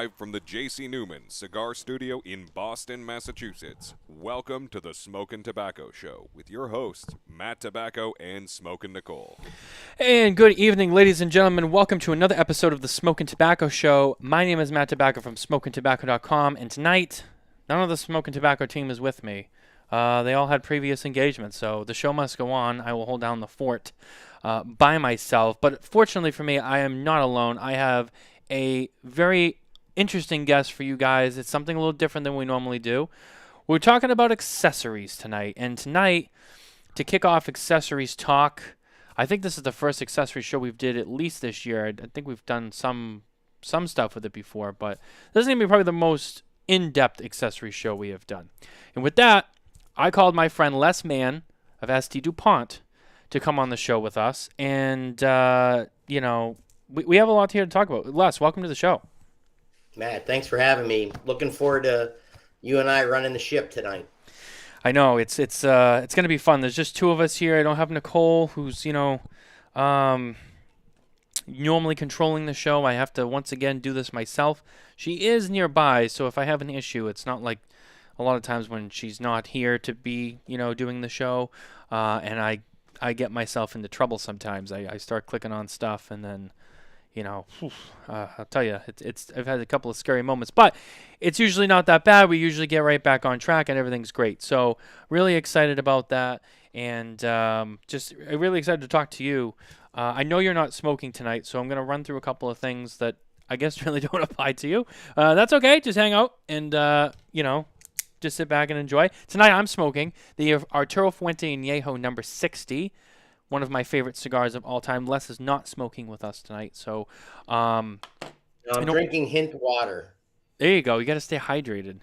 live from the JC Newman Cigar Studio in Boston, Massachusetts. Welcome to the Smokin Tobacco Show with your hosts, Matt Tobacco and Smokin Nicole. And good evening, ladies and gentlemen. Welcome to another episode of the Smokin Tobacco Show. My name is Matt Tobacco from SmokinTobacco.com, and tonight, none of the Smokin Tobacco team is with me. They all had previous engagements, so the show must go on. I will hold down the fort by myself. But fortunately for me, I am not alone. I have a very interesting guest for you guys. It's something a little different than we normally do. We're talking about accessories tonight, and tonight, to kick off accessories talk, I think this is the first accessory show we've did at least this year. I think we've done some stuff with it before, but this is going to be probably the most in-depth accessory show we have done. And with that, I called my friend Les Mann of ST Dupont to come on the show with us. And, we have a lot here to talk about. Les, welcome to the show. Matt, thanks for having me. Looking forward to you and I running the ship tonight. I know it's going to be fun. There's just two of us here. I don't have Nicole, who's normally controlling the show. I have to once again do this myself. She is nearby, so if I have an issue, it's not like a lot of times when she's not here to be doing the show, and I get myself into trouble sometimes. I start clicking on stuff and then. I'll tell you, I've had a couple of scary moments, but it's usually not that bad. We usually get right back on track and everything's great. So really excited about that, and just really excited to talk to you. I know you're not smoking tonight, so I'm going to run through a couple of things that I guess really don't apply to you. That's okay. Just hang out and, just sit back and enjoy. Tonight I'm smoking the Arturo Fuente Añejo number 60. One of my favorite cigars of all time. Les is not smoking with us tonight, so I'm drinking hint water. There you go. You got to stay hydrated.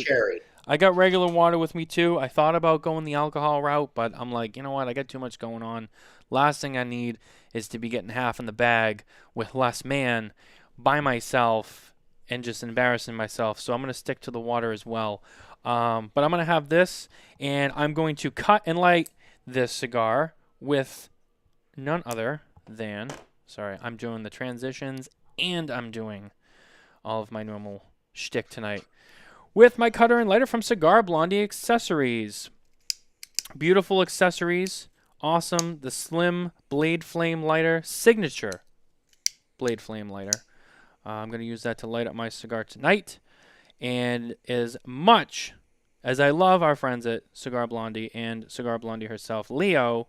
Cherry. I got regular water with me too. I thought about going the alcohol route, but I'm like, you know what? I got too much going on. Last thing I need is to be getting half in the bag with Les Mann by myself and just embarrassing myself. So I'm going to stick to the water as well. But I'm going to have this, and I'm going to cut and light this cigar with none other than, I'm doing the transitions and I'm doing all of my normal shtick tonight with my cutter and lighter from Cigar Blondie Accessories. Beautiful accessories, awesome. The slim blade flame lighter, signature blade flame lighter. I'm going to use that to light up my cigar tonight. And as much as I love our friends at Cigar Blondie and Cigar Blondie herself, Leo,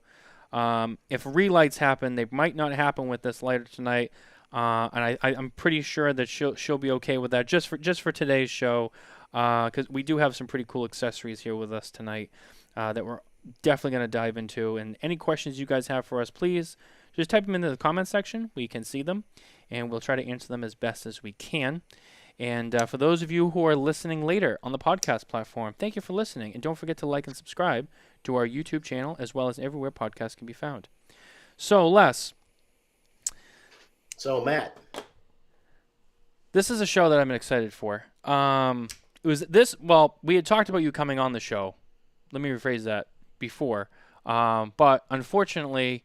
if relights happen, they might not happen with this lighter tonight, and I'm pretty sure that she'll be okay with that just for today's show, because we do have some pretty cool accessories here with us tonight that we're definitely going to dive into. And any questions you guys have for us, please just type them into the comment section. We can see them, and we'll try to answer them as best as we can. And for those of you who are listening later on the podcast platform, thank you for listening. And don't forget to like and subscribe to our YouTube channel, as well as everywhere podcasts can be found. So, Les. So, Matt. This is a show that I'm excited for. We had talked about you coming on the show. Let me rephrase that before. But unfortunately,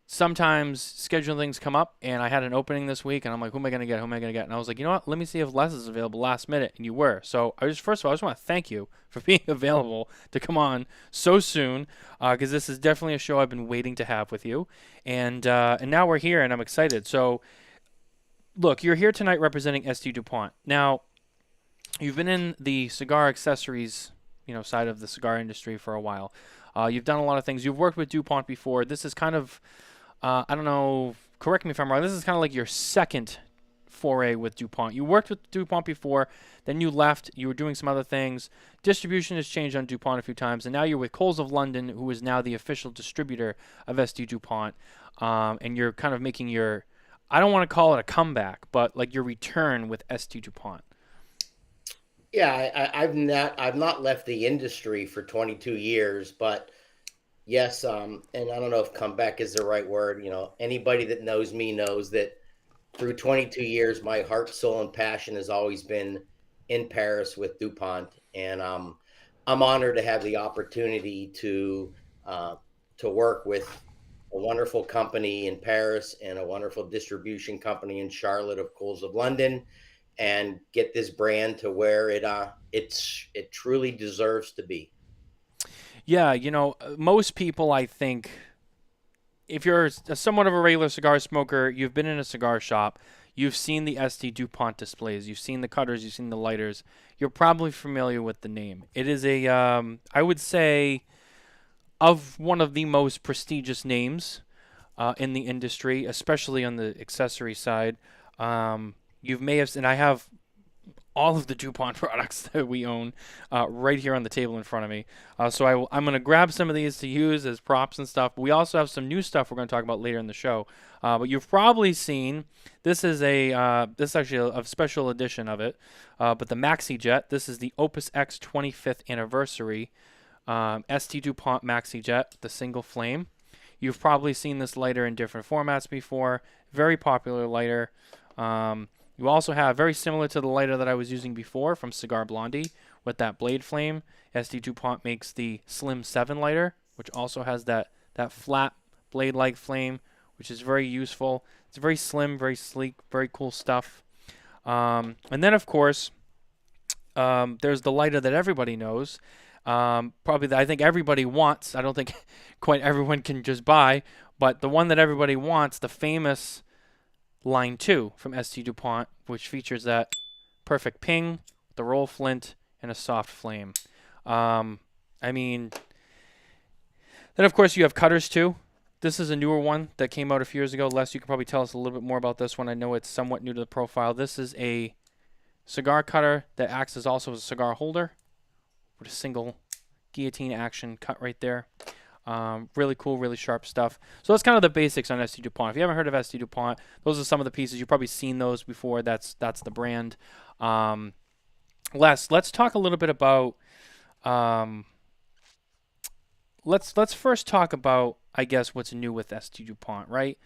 sometimes scheduling things come up, and I had an opening this week, and I'm like, who am I going to get? And I was like, you know what? Let me see if Les is available last minute, and you were. So first of all, I just want to thank you for being available to come on so soon, because this is definitely a show I've been waiting to have with you, and now we're here, and I'm excited. So, look, you're here tonight representing ST Dupont. Now, you've been in the cigar accessories, side of the cigar industry for a while. You've done a lot of things. You've worked with DuPont before. This is kind of I don't know, correct me if I'm wrong, this is kind of like your second foray with DuPont. You worked with DuPont before, then you left, you were doing some other things. Distribution has changed on DuPont a few times, and now you're with Coles of London, who is now the official distributor of ST Dupont, and you're kind of making your, I don't want to call it a comeback, but like your return with ST Dupont. Yeah, I've not left the industry for 22 years, but yes, and I don't know if comeback is the right word. Anybody that knows me knows that through 22 years, my heart, soul, and passion has always been in Paris with DuPont, and I'm honored to have the opportunity to work with a wonderful company in Paris and a wonderful distribution company in Charlotte of Coles of London, and get this brand to where it truly deserves to be. Yeah, most people, I think, if you're somewhat of a regular cigar smoker, you've been in a cigar shop, you've seen the ST Dupont displays, you've seen the cutters, you've seen the lighters, you're probably familiar with the name. It is I would say, of one of the most prestigious names in the industry, especially on the accessory side. You may have, and I have all of the DuPont products that we own right here on the table in front of me. So I'm going to grab some of these to use as props and stuff. We also have some new stuff we're going to talk about later in the show. But you've probably seen, this is actually a special edition of it, but the Maxi Jet. This is the Opus X 25th anniversary ST Dupont Maxi Jet, the single flame. You've probably seen this lighter in different formats before. Very popular lighter. You also have, very similar to the lighter that I was using before from Cigar Blondie with that blade flame, ST Dupont makes the Slim 7 lighter, which also has that flat blade-like flame, which is very useful. It's very slim, very sleek, very cool stuff. And then, of course, there's the lighter that everybody knows. Probably that I think everybody wants. I don't think quite everyone can just buy, but the one that everybody wants, the famous Line 2 from ST Dupont, which features that perfect ping, the roll flint, and a soft flame. Then of course you have cutters too. This is a newer one that came out a few years ago. Les, you could probably tell us a little bit more about this one. I know it's somewhat new to the profile. This is a cigar cutter that acts as also a cigar holder with a single guillotine action cut right there. Really cool, really sharp stuff. So that's kind of the basics on ST Dupont. If you haven't heard of ST Dupont, those are some of the pieces. You've probably seen those before. That's the brand. Les, let's talk a little bit about. Let's first talk about, I guess, what's new with ST Dupont, right?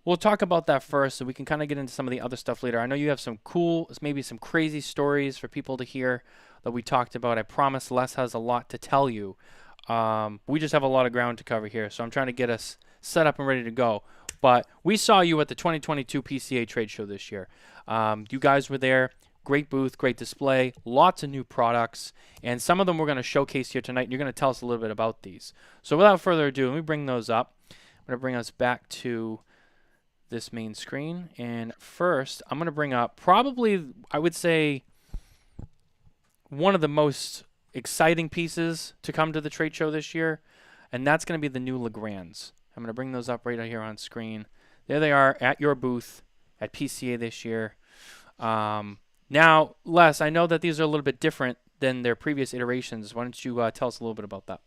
We'll talk about that first, so we can kind of get into some of the other stuff later. I know you have some cool, maybe some crazy stories for people to hear that we talked about. I promise Les has a lot to tell you. We just have a lot of ground to cover here, so I'm trying to get us set up and ready to go. But we saw you at the 2022 PCA Trade Show this year. You guys were there. Great booth, great display, lots of new products, and some of them we're going to showcase here tonight, and you're going to tell us a little bit about these. So without further ado, let me bring those up. I'm going to bring us back to this main screen, and first I'm going to bring up probably, I would say, one of the most exciting pieces to come to the trade show this year, and that's going to be the new Legrands. I'm going to bring those up right here on screen. There they are at your booth at PCA this year. Now, Les, I know that these are a little bit different than their previous iterations. Why don't you tell us a little bit about that?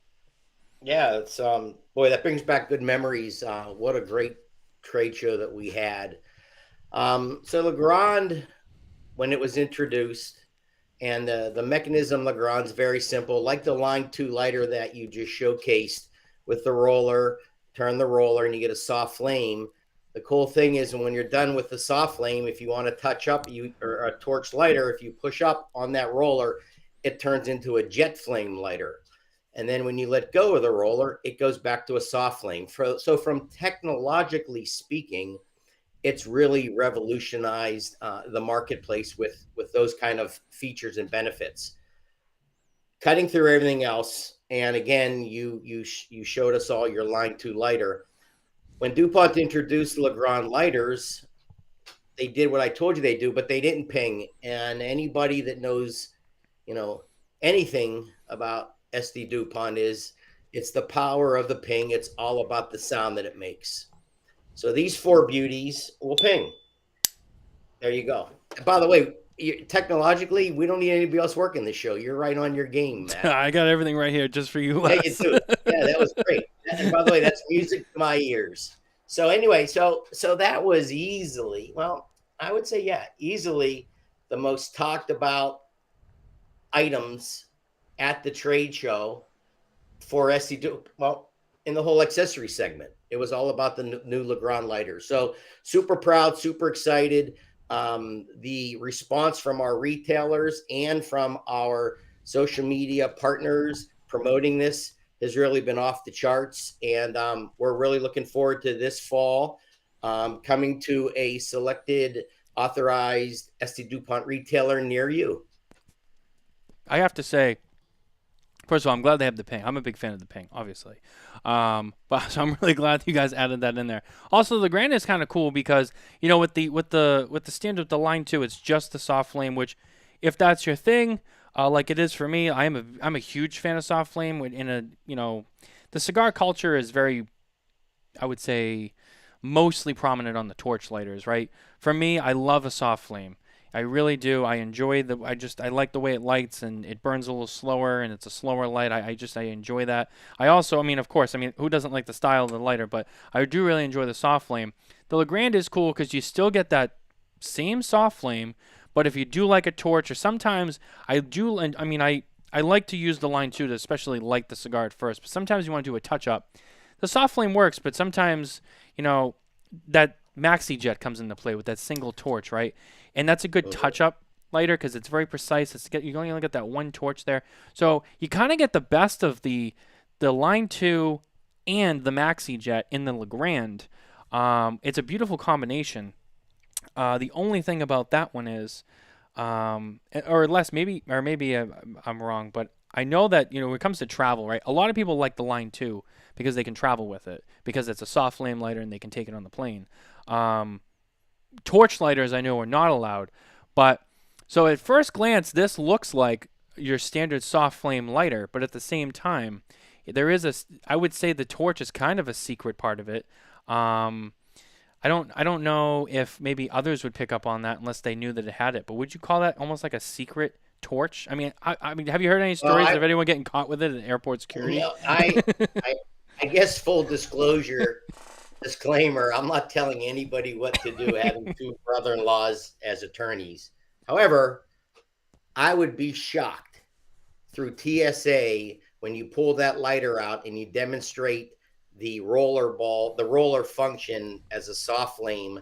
Yeah, it's boy, that brings back good memories. What a great trade show that we had. So Legrand, when it was introduced, and the mechanism Legrand's very simple, like the Line 2 lighter that you just showcased with the roller. Turn the roller and you get a soft flame. The cool thing is when you're done with the soft flame, if you want to touch up or a torch lighter, if you push up on that roller, it turns into a jet flame lighter. And then when you let go of the roller, it goes back to a soft flame. So from technologically speaking, it's really revolutionized the marketplace with those kind of features and benefits. Cutting through everything else, and again, you showed us all your Line 2 lighter. When DuPont introduced Legrand lighters, they did what I told you they do, but they didn't ping. And anybody that knows, anything about ST Dupont it's the power of the ping. It's all about the sound that it makes. So these four beauties will ping. There you go. And by the way, technologically, we don't need anybody else working the show. You're right on your game, Matt. I got everything right here just for you. Yeah, you do. Yeah, that was great. And by the way, that's music to my ears. So anyway, so that was easily, well, I would say, easily the most talked about items at the trade show for ST Dupont. Well, in the whole accessory segment, it was all about the new Legrand lighter. So super proud, super excited. The response from our retailers and from our social media partners promoting this has really been off the charts. And we're really looking forward to this fall coming to a selected authorized ST Dupont retailer near you. I have to say, first of all, I'm glad they have the ping. I'm a big fan of the ping, obviously. But so I'm really glad you guys added that in there. Also, the Grand is kind of cool because with the standard with the line 2, it's just the soft flame. Which, if that's your thing, like it is for me, I'm a huge fan of soft flame. The cigar culture is very, I would say, mostly prominent on the torch lighters, right? For me, I love a soft flame. I really do. I enjoy I like the way it lights, and it burns a little slower, and it's a slower light. I enjoy that. I also, of course, who doesn't like the style of the lighter, but I do really enjoy the soft flame. The Legrand is cool because you still get that same soft flame, but if you do like a torch, or sometimes I like to use the line 2 to especially light the cigar at first, but sometimes you want to do a touch up. The soft flame works, but sometimes, that maxi jet comes into play with that single torch, right? And that's a good touch-up lighter because it's very precise. You only get that one torch there. So you kind of get the best of the line 2 and the maxi jet in the Legrand. It's a beautiful combination. The only thing about that one is, maybe I'm wrong, but I know that, when it comes to travel, right, a lot of people like the line 2 because they can travel with it, because it's a soft flame lighter and they can take it on the plane. Torch lighters, I know, are not allowed. But so at first glance, this looks like your standard soft flame lighter, but at the same time, I would say the torch is kind of a secret part of it. I don't know if maybe others would pick up on that unless they knew that it had it. But would you call that almost like a secret torch? I mean, have you heard any stories of anyone getting caught with it at airport security? I guess full disclaimer, I'm not telling anybody what to do, having 2 brother-in-laws as attorneys. However, I would be shocked through TSA when you pull that lighter out and you demonstrate the roller function as a soft flame,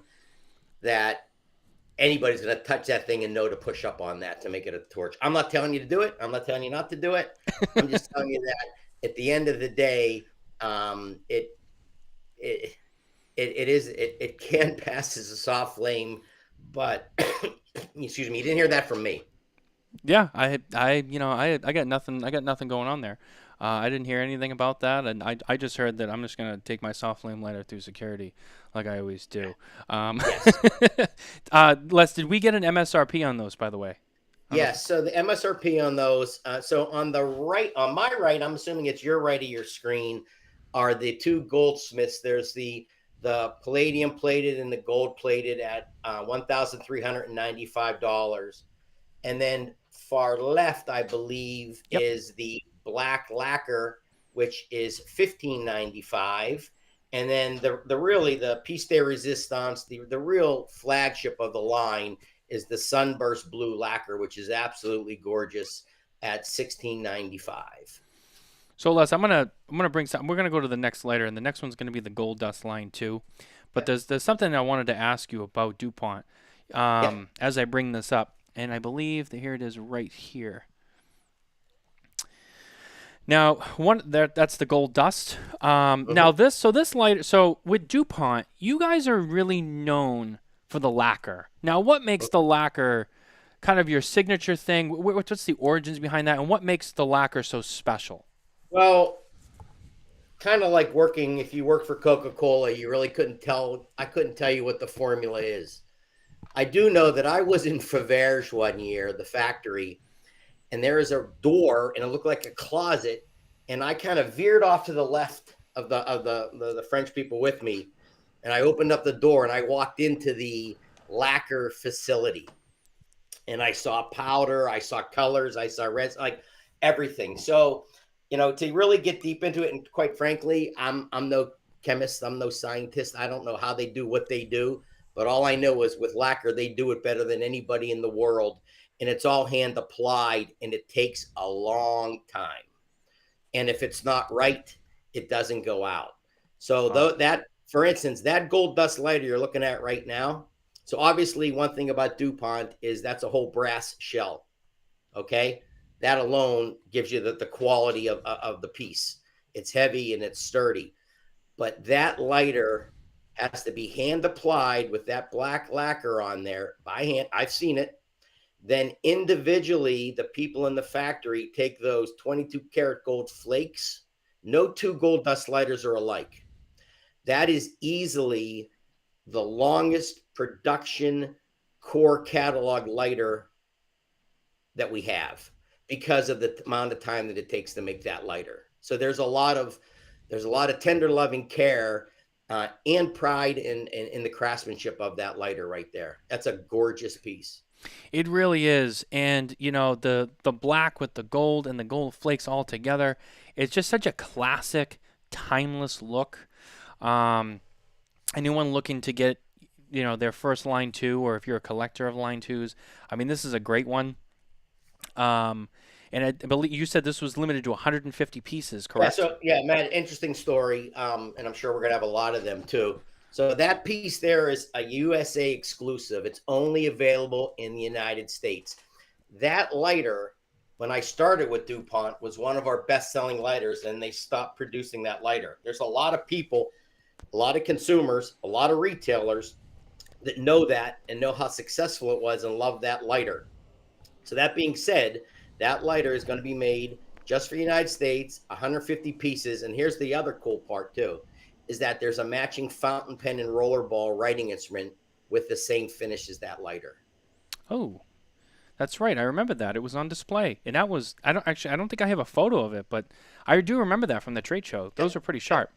that anybody's going to touch that thing and know to push up on that to make it a torch. I'm not telling you to do it. I'm not telling you not to do it. I'm just telling you that at the end of the day, it can pass as a soft flame, but excuse me, you didn't hear that from me. Yeah, I got nothing going on there. I didn't hear anything about that, and I just heard that I'm just gonna take my soft flame lighter through security, like I always do. Yes. Les, did we get an MSRP on those, by the way? Yes. So the MSRP on those. So on my right, I'm assuming it's your right of your screen, are the 2 Goldsmiths. There's the palladium plated and the gold plated at $1,395, and then far left, I believe, is the black lacquer, which is $1,595, and then the piece de resistance, the real flagship of the line, is the sunburst blue lacquer, which is absolutely gorgeous at $1,695. So Les, I'm gonna bring something. We're gonna go to the next lighter, and the next one's gonna be the Gold Dust line 2. But there's something I wanted to ask you about Dupont as I bring this up, and I believe that here it is right here. Now, that's the Gold Dust. Now this lighter. So with Dupont, you guys are really known for the lacquer. Now, what makes the lacquer kind of your signature thing? What's the origins behind that, and what makes the lacquer so special? Well, kind of like if you work for Coca-Cola, you really I couldn't tell you what the formula is. I do know that I was in Faverges one year, the factory, and there is a door, and it looked like a closet, and I kind of veered off to the left of the French people with me, and I opened up the door, and I walked into the lacquer facility, and I saw powder, I saw colors, I saw reds, like everything. So, to really get deep into it, and quite frankly, I'm no chemist, I'm no scientist. I don't know how they do what they do, but all I know is with lacquer, they do it better than anybody in the world, and it's all hand applied, and it takes a long time. And if it's not right, it doesn't go out. So for instance, that Gold Dust lighter you're looking at right now. So obviously, one thing about Dupont is that's a whole brass shell. Okay. That alone gives you the quality of the piece. It's heavy and it's sturdy. But that lighter has to be hand applied with that black lacquer on there by hand. I've seen it. Then individually, the people in the factory take those 22 karat gold flakes. No two gold dust lighters are alike. That is easily the longest production core catalog lighter that we have because of the amount of time that it takes to make that lighter. So there's a lot of tender loving care and pride in the craftsmanship of that lighter right there. That's a gorgeous piece. It really is. And, you know, the black with the gold and the gold flakes all together, it's just such a classic, timeless look. Anyone looking to get, you know, their first line 2, or if you're a collector of line 2s, I mean, this is a great one. And I believe you said this was limited to 150 pieces, correct? Yeah, Matt, interesting story. And I'm sure we're going to have a lot of them too. So that piece there is a USA exclusive. It's only available in the United States. That lighter, when I started with DuPont, was one of our best-selling lighters, and they stopped producing that lighter. There's a lot of people, a lot of consumers, a lot of retailers that know that and know how successful it was and love that lighter. So that being said, that lighter is going to be made just for the United States, 150 pieces. And here's the other cool part too, is that there's a matching fountain pen and rollerball writing instrument with the same finish as that lighter. Oh, that's right. I remember that. It was on display. And that was, I don't think I have a photo of it, but I do remember that from the trade show. Those are pretty sharp.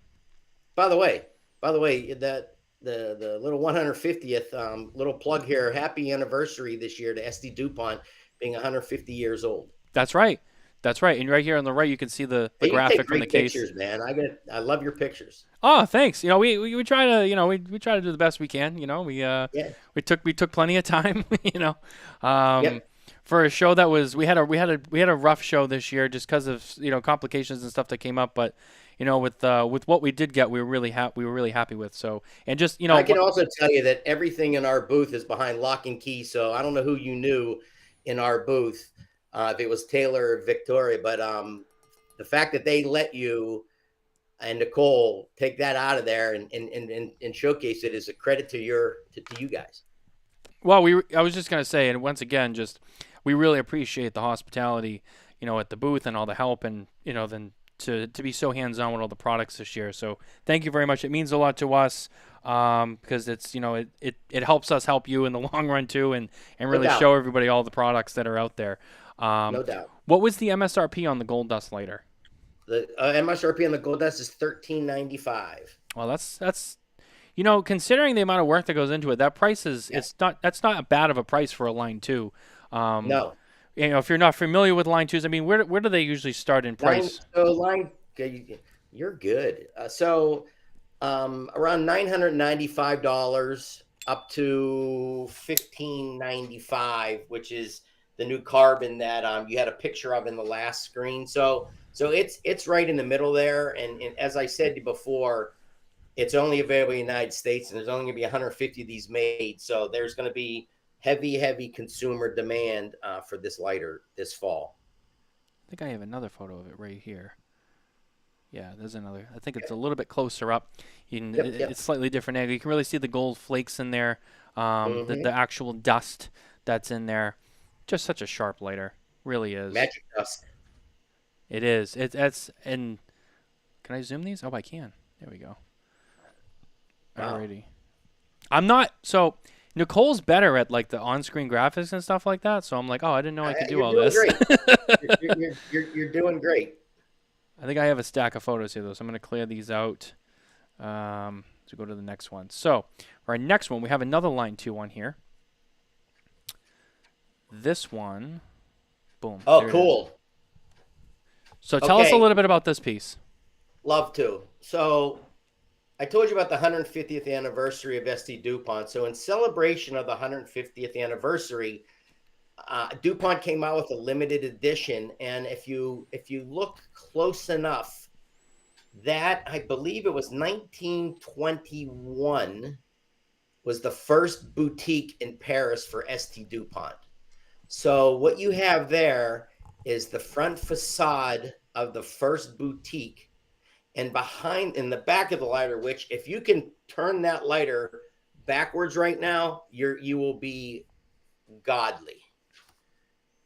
By the way, that the little 150th little plug here, happy anniversary this year to ST Dupont being 150 years old. That's right. That's right. And right here on the right, you can see the graphic from the case. Pictures, man. I love your pictures. Oh, thanks. You know, we try to, you know, we try to do the best we can. You know, we took plenty of time. You know, for a show that was we had a rough show this year just because of, you know, complications and stuff that came up. But, you know, with what we did get, we were really happy with. So, and just, you know, I can also tell you that everything in our booth is behind lock and key. So I don't know who you knew in our booth. If it was Taylor or Victoria, but the fact that they let you and Nicole take that out of there and showcase it is a credit to you guys. Well, I was just gonna say, and once again, just we really appreciate the hospitality, you know, at the booth and all the help, and, you know, then to be so hands-on with all the products this year. So thank you very much. It means a lot to us, because it's, you know, it helps us help you in the long run too, and really show everybody all the products that are out there. No doubt. What was the MSRP on the gold dust lighter? The MSRP on the gold dust is $13.95. Well, that's you know, considering the amount of work that goes into it, that price is that's not bad of a price for a line 2. No. You know, if you're not familiar with line 2s, I mean, where do they usually start in price? You're good. Around $995 up to $15.95, which is the new carbon that you had a picture of in the last screen. So it's right in the middle there. And as I said before, it's only available in the United States, and there's only going to be 150 of these made. So there's going to be heavy consumer demand for this lighter this fall. I think I have another photo of it right here. Yeah, there's another. I think it's a little bit closer up. It's slightly different angle. You can really see the gold flakes in there, the actual dust that's in there. Just such a sharp lighter, really is. Magic dust. It is. And can I zoom these? Oh, I can. There we go. Wow. Alrighty. I'm not so. Nicole's better at like the on-screen graphics and stuff like that. So I'm like, oh, I didn't know I could do all this. You're doing great. I think I have a stack of photos here, though, so I'm going to clear these out to go to the next one. So for our next one, we have another line 2 on here. This one, boom. Oh, cool. So tell us a little bit about this piece. Love to. So I told you about the 150th anniversary of ST Dupont. So in celebration of the 150th anniversary, DuPont came out with a limited edition, and if you look close enough, that I believe it was 1921 was the first boutique in Paris for ST Dupont. So what you have there is the front facade of the first boutique, And behind, in the back of the lighter, which if you can turn that lighter backwards right now, you will be godly.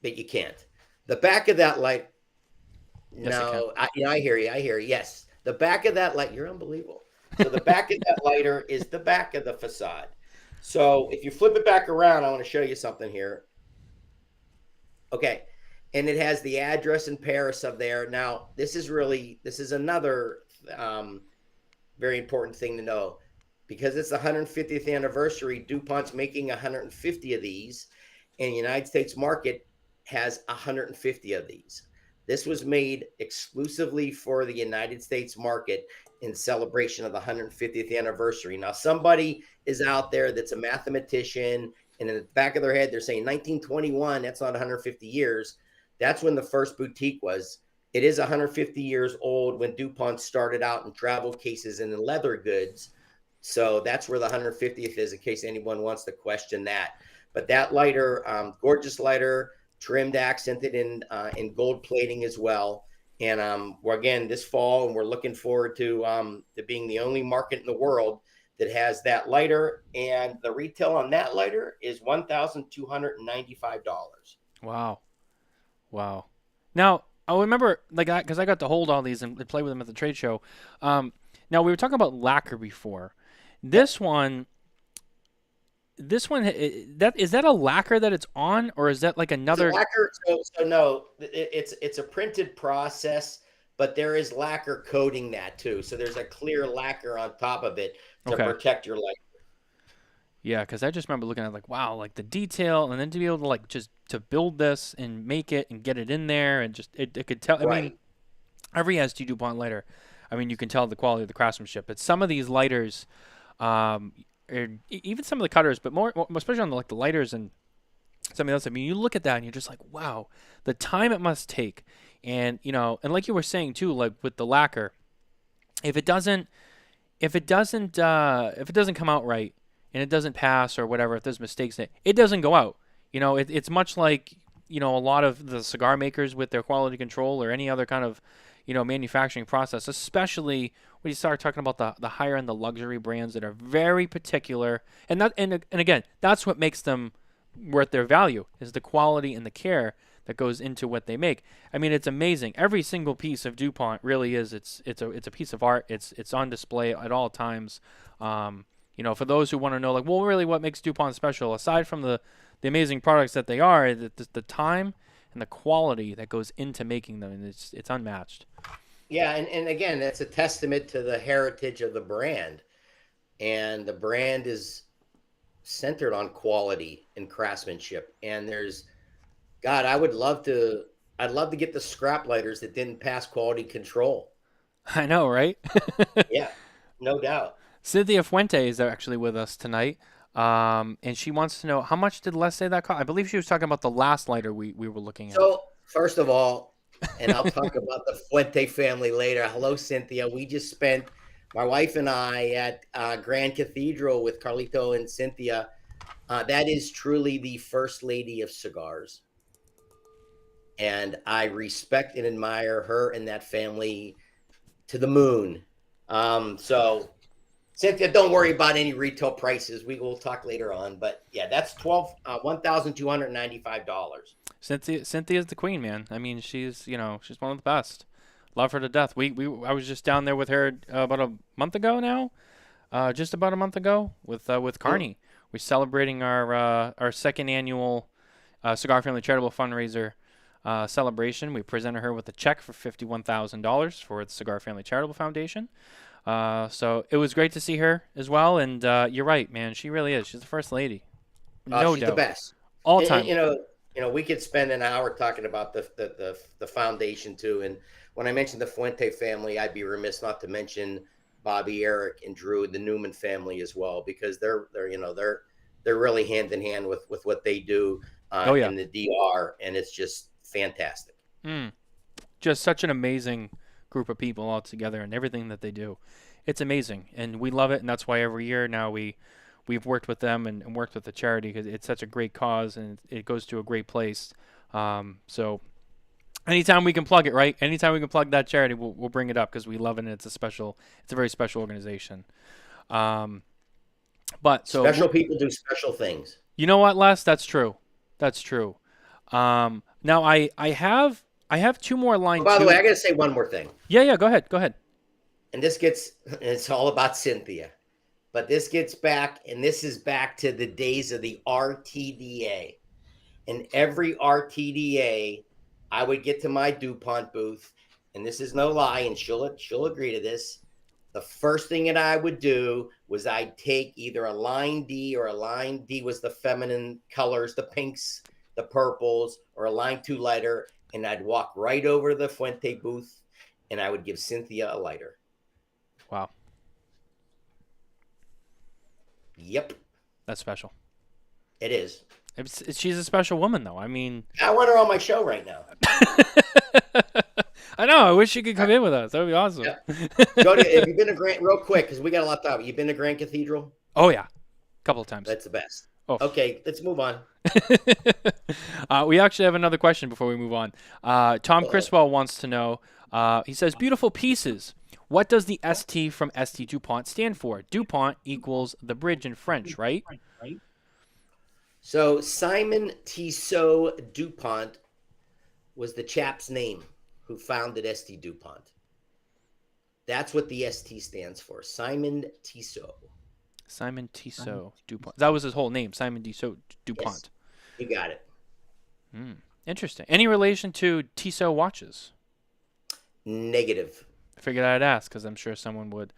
But you can't. The back of that light. Yes, I can. No, I hear you. I hear you. Yes, the back of that light. You're unbelievable. So the back of that lighter is the back of the facade. So if you flip it back around, I want to show you something here. Okay, and it has the address in Paris up there. Now, this is another very important thing to know, because it's the 150th anniversary. DuPont's making 150 of these, and the United States market has 150 of these. This was made exclusively for the United States market in celebration of the 150th anniversary. Now, somebody is out there that's a mathematician, and in the back of their head, they're saying 1921, that's not 150 years. That's when the first boutique was. It is 150 years old when DuPont started out in travel cases and in leather goods. So that's where the 150th is, in case anyone wants to question that. But that lighter, gorgeous lighter, trimmed, accented in gold plating as well. And we're again this fall, and we're looking forward to being the only market in the world that has that lighter. And the retail on that lighter is $1,295. Wow. Wow. Now, I remember, like, because I got to hold all these and play with them at the trade show. Now, we were talking about lacquer before. This one, is that a lacquer that it's on, or is that like another lacquer? So no, it's a printed process, but there is lacquer coating that too. So there's a clear lacquer on top of it to protect your light. Yeah, because I just remember looking at it like, wow, like the detail, and then to be able to like just to build this and make it and get it in there, and just it could tell. Right. I mean, every ST Dupont lighter, I mean, you can tell the quality of the craftsmanship. But some of these lighters, even some of the cutters, but more especially on the lighters and something else. I mean, you look at that and you're just like, wow, the time it must take, and and like you were saying too, like with the lacquer, if it doesn't come out right, and it doesn't pass or whatever, if there's mistakes in it, it doesn't go out. It's much like, a lot of the cigar makers with their quality control or any other kind of, manufacturing process, especially when you start talking about the higher end, the luxury brands that are very particular. And again, that's what makes them worth their value, is the quality and the care that goes into what they make. I mean, it's amazing. Every single piece of DuPont really is. It's a piece of art. It's on display at all times. For those who want to know, like, well, really, what makes DuPont special, aside from the amazing products that they are, the time and the quality that goes into making them, and it's unmatched. Yeah, and again, that's a testament to the heritage of the brand, and the brand is centered on quality and craftsmanship. And I'd love to get the scrap lighters that didn't pass quality control. I know, right? Yeah, no doubt. Cynthia Fuente is actually with us tonight, and she wants to know, how much did Les say that cost? I believe she was talking about the last lighter we were looking at. So, first of all, and I'll talk about the Fuente family later. Hello, Cynthia. We just spent, my wife and I, at Grand Cathedral with Carlito and Cynthia. That is truly the first lady of cigars. And I respect and admire her and that family to the moon. So, Cynthia, don't worry about any retail prices. We will talk later on. But yeah, that's $1,295. Cynthia's the queen, man. I mean, she's one of the best. Love her to death. I was just down there with her about a month ago now, just about a month ago with Carney. We're celebrating our second annual Cigar Family Charitable Fundraiser celebration. We presented her with a check for $51,000 for the Cigar Family Charitable Foundation. So it was great to see her as well. And you're right, man. She really is. She's the first lady. No she's doubt. The best. All time. We could spend an hour talking about the foundation too. And when I mentioned the Fuente family, I'd be remiss not to mention Bobby, Eric, and Drew, the Newman family as well, because they're really hand in hand with what they do in the DR, and it's just fantastic. Just such an amazing group of people all together, and everything that they do, it's amazing, and we love it. And that's why every year now we've worked with them and worked with the charity, because it's such a great cause and it goes to a great place. So Anytime we can plug it, right? Anytime we can plug that charity, we'll bring it up because we love it and it's a very special organization. But so Special people do special things. you know what, Les? That's true. That's true. Now I have two more line. By the way, I got to say one more thing. Yeah. Go ahead. And it's all about Cynthia, but this gets back, and this is back to the days of the RTDA. And every RTDA, I would get to my DuPont booth, and this is no lie, and she'll agree to this. The first thing that I would do was I'd take either a line D, or a line D was the feminine colors, the pinks, the purples, or a line 2 lighter, and I'd walk right over to the Fuente booth, and I would give Cynthia a lighter. Wow. Yep. That's special. It is. She's a special woman, though. I mean, I want her on my show right now. I know. I wish she could come in with us. That would be awesome. Yeah. Have you been to Grand, real quick, because we got a lot to talk about. You've been to Grand Cathedral? Oh, yeah. A couple of times. That's the best. Oh. Okay, let's move on. We actually have another question before we move on. Tom Criswell wants to know, he says, beautiful pieces. What does the ST from ST Dupont stand for? Dupont equals the bridge in French, right? So Simon Tissot Dupont was the chap's name who founded ST Dupont. That's what the ST stands for. Simon Tissot. Simon Tissot Dupont. That was his whole name, Simon Tissot Dupont. Yes, you got it. Interesting. Any relation to Tissot watches? Negative. I figured I'd ask because I'm sure someone would.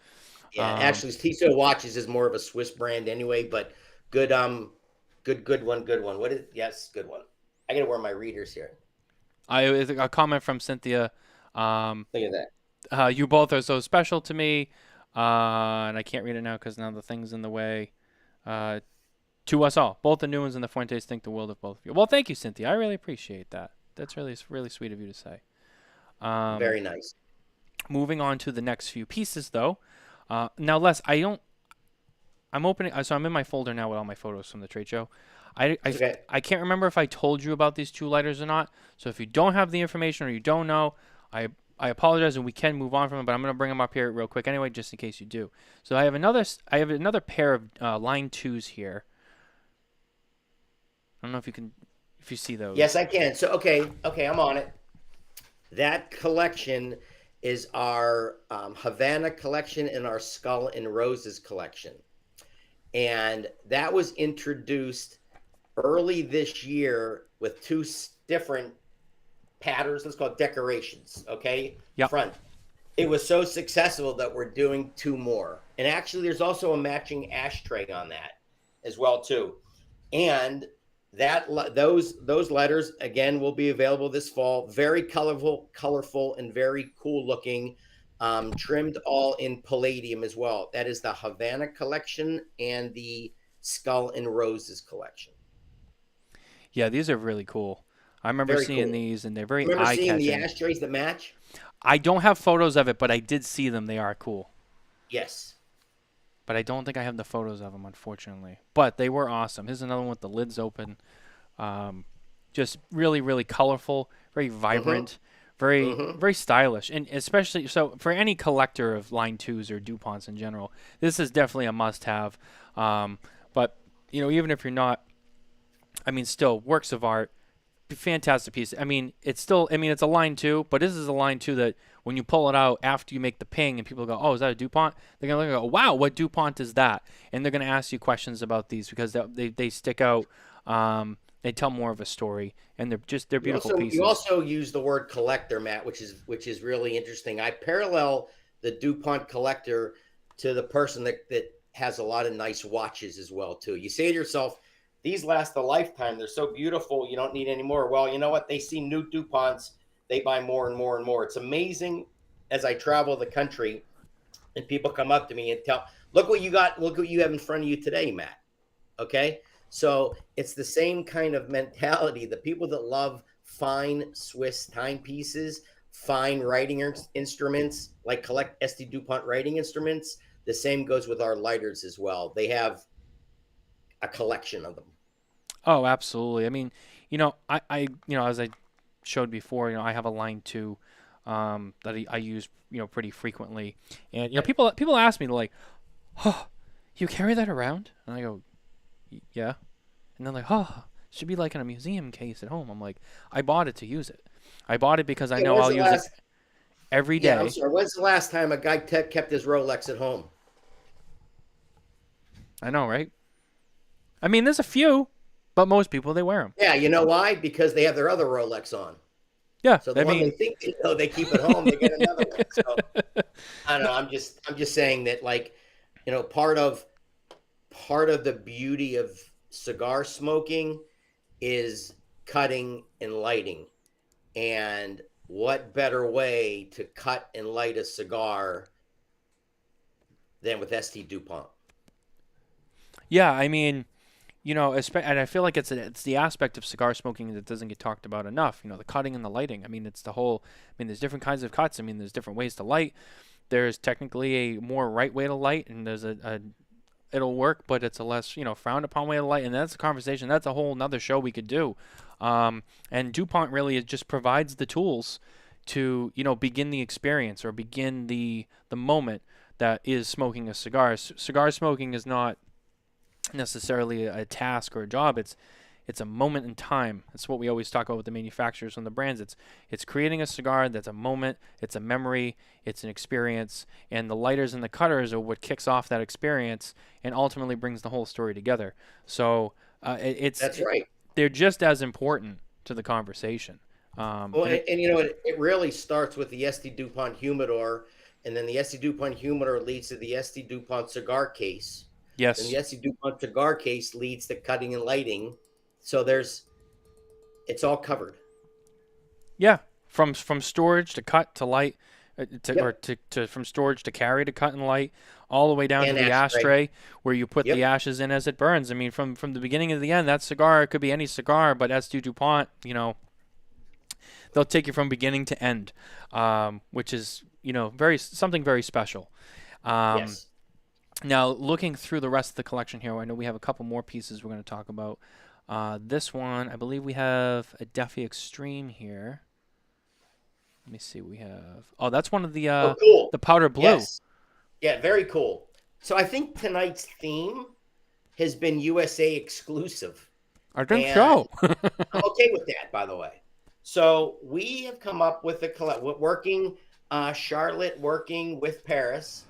Yeah, actually, Tissot watches is more of a Swiss brand anyway, but good one. Good one. What is? Yes, good one. I gotta wear my readers here. A comment from Cynthia. Look at that. You both are so special to me, and I can't read it now because now the thing's in the way. To us all, both the Newmans and the Fuentes think the world of both of you. Well, thank you, Cynthia. I really appreciate that. That's really sweet of you to say. Very nice. Moving on to the next few pieces, though. Now, Les, I'm opening. So I'm in my folder now with all my photos from the trade show. I can't remember if I told you about these 2 lighters or not. So if you don't have the information or you don't know, I apologize, and we can move on from it. But I'm going to bring them up here real quick anyway, just in case you do. So I have another pair of line 2s here. I don't know if you see those. Yes, I can. So okay, I'm on it. That collection is our Havana collection and our Skull and Roses collection. And that was introduced early this year with 2 different patterns. Let's call it decorations, okay? Yep. Front. It was so successful that we're doing 2 more. And actually, there's also a matching ashtray on that as well, too. And those letters, again, will be available this fall. Very colorful, and very cool looking. Trimmed all in palladium as well. That is the Havana collection and the Skull and Roses collection. Yeah, these are really cool. I remember seeing these, and they're very eye-catching. Remember seeing the ashtrays that match? I don't have photos of it, but I did see them. They are cool. Yes. But I don't think I have the photos of them, unfortunately. But they were awesome. Here's another one with the lids open. Just really, really colorful, very vibrant, very stylish. And especially, so for any collector of line 2s or DuPonts in general, this is definitely a must-have. But, even if you're not, still, works of art, fantastic piece. It's a line 2, but this is a line 2 that when you pull it out after you make the ping and people go, oh, is that a DuPont? They're going to look and go, wow, what DuPont is that? And they're going to ask you questions about these because they stick out. They tell more of a story, and they're beautiful pieces. You also use the word collector, Matt, which is really interesting. I parallel the DuPont collector to the person that has a lot of nice watches as well, too. You say to yourself, these last a lifetime. They're so beautiful. You don't need any more. Well, you know what? They see new DuPonts. They buy more and more and more. It's amazing as I travel the country and people come up to me and tell, look what you got. Look what you have in front of you today, Matt. Okay. So it's the same kind of mentality. The people that love fine Swiss timepieces, fine writing instruments, like collect ST Dupont writing instruments. The same goes with our lighters as well. They have a collection of them. Oh, absolutely. I as I showed before, I have a line 2 that I use, pretty frequently. And, people ask me, like, oh, you carry that around? And I go, yeah. And they're like, oh, it should be like in a museum case at home. I'm like, I bought it to use it. I bought it because I know I'll use it every day. Yeah, I'm sorry. When's the last time a guy kept his Rolex at home? I know, right? I mean, there's a few, but most people, they wear them. Yeah, you know why? Because they have their other Rolex on. Yeah, so the one they think they keep at home, they get another one. So I don't know. I'm just saying that, like, part of the beauty of cigar smoking is cutting and lighting, and what better way to cut and light a cigar than with ST Dupont? Yeah, I mean, and I feel like it's the aspect of cigar smoking that doesn't get talked about enough. The cutting and the lighting. I mean, it's the whole. I mean, there's different kinds of cuts. I mean, there's different ways to light. There's technically a more right way to light, and there's it'll work, but it's a less frowned upon way to light. And that's a conversation. That's a whole another show we could do. And Dupont really just provides the tools to begin the experience or begin the moment that is smoking a cigar. Cigar smoking is not necessarily a task or a job. It's a moment in time. That's what we always talk about with the manufacturers and the brands. It's creating a cigar that's a moment, it's a memory, it's an experience, and the lighters and the cutters are what kicks off that experience and ultimately brings the whole story together. So that's right. They're just as important to the conversation. It really starts with the ST Dupont humidor, and then the ST Dupont humidor leads to the ST Dupont cigar case. Yes. And the ST Dupont cigar case leads to cutting and lighting. So it's all covered. Yeah, from storage to cut to light, from storage to carry to cut and light, all the way down to the ashtray where you put the ashes in as it burns. I mean, from the beginning to the end, that cigar, it could be any cigar, but ST Dupont, they'll take you from beginning to end, which is something very special. Yes. Now, looking through the rest of the collection here, I know we have a couple more pieces we're going to talk about. This one, I believe we have a Duffy Extreme here. Let me see what we have. Oh, that's one of the cool. The powder blue. Yes. Yeah, very cool. So I think tonight's theme has been USA exclusive. I think so. I'm okay with that, by the way. So we have come up with Charlotte working with Paris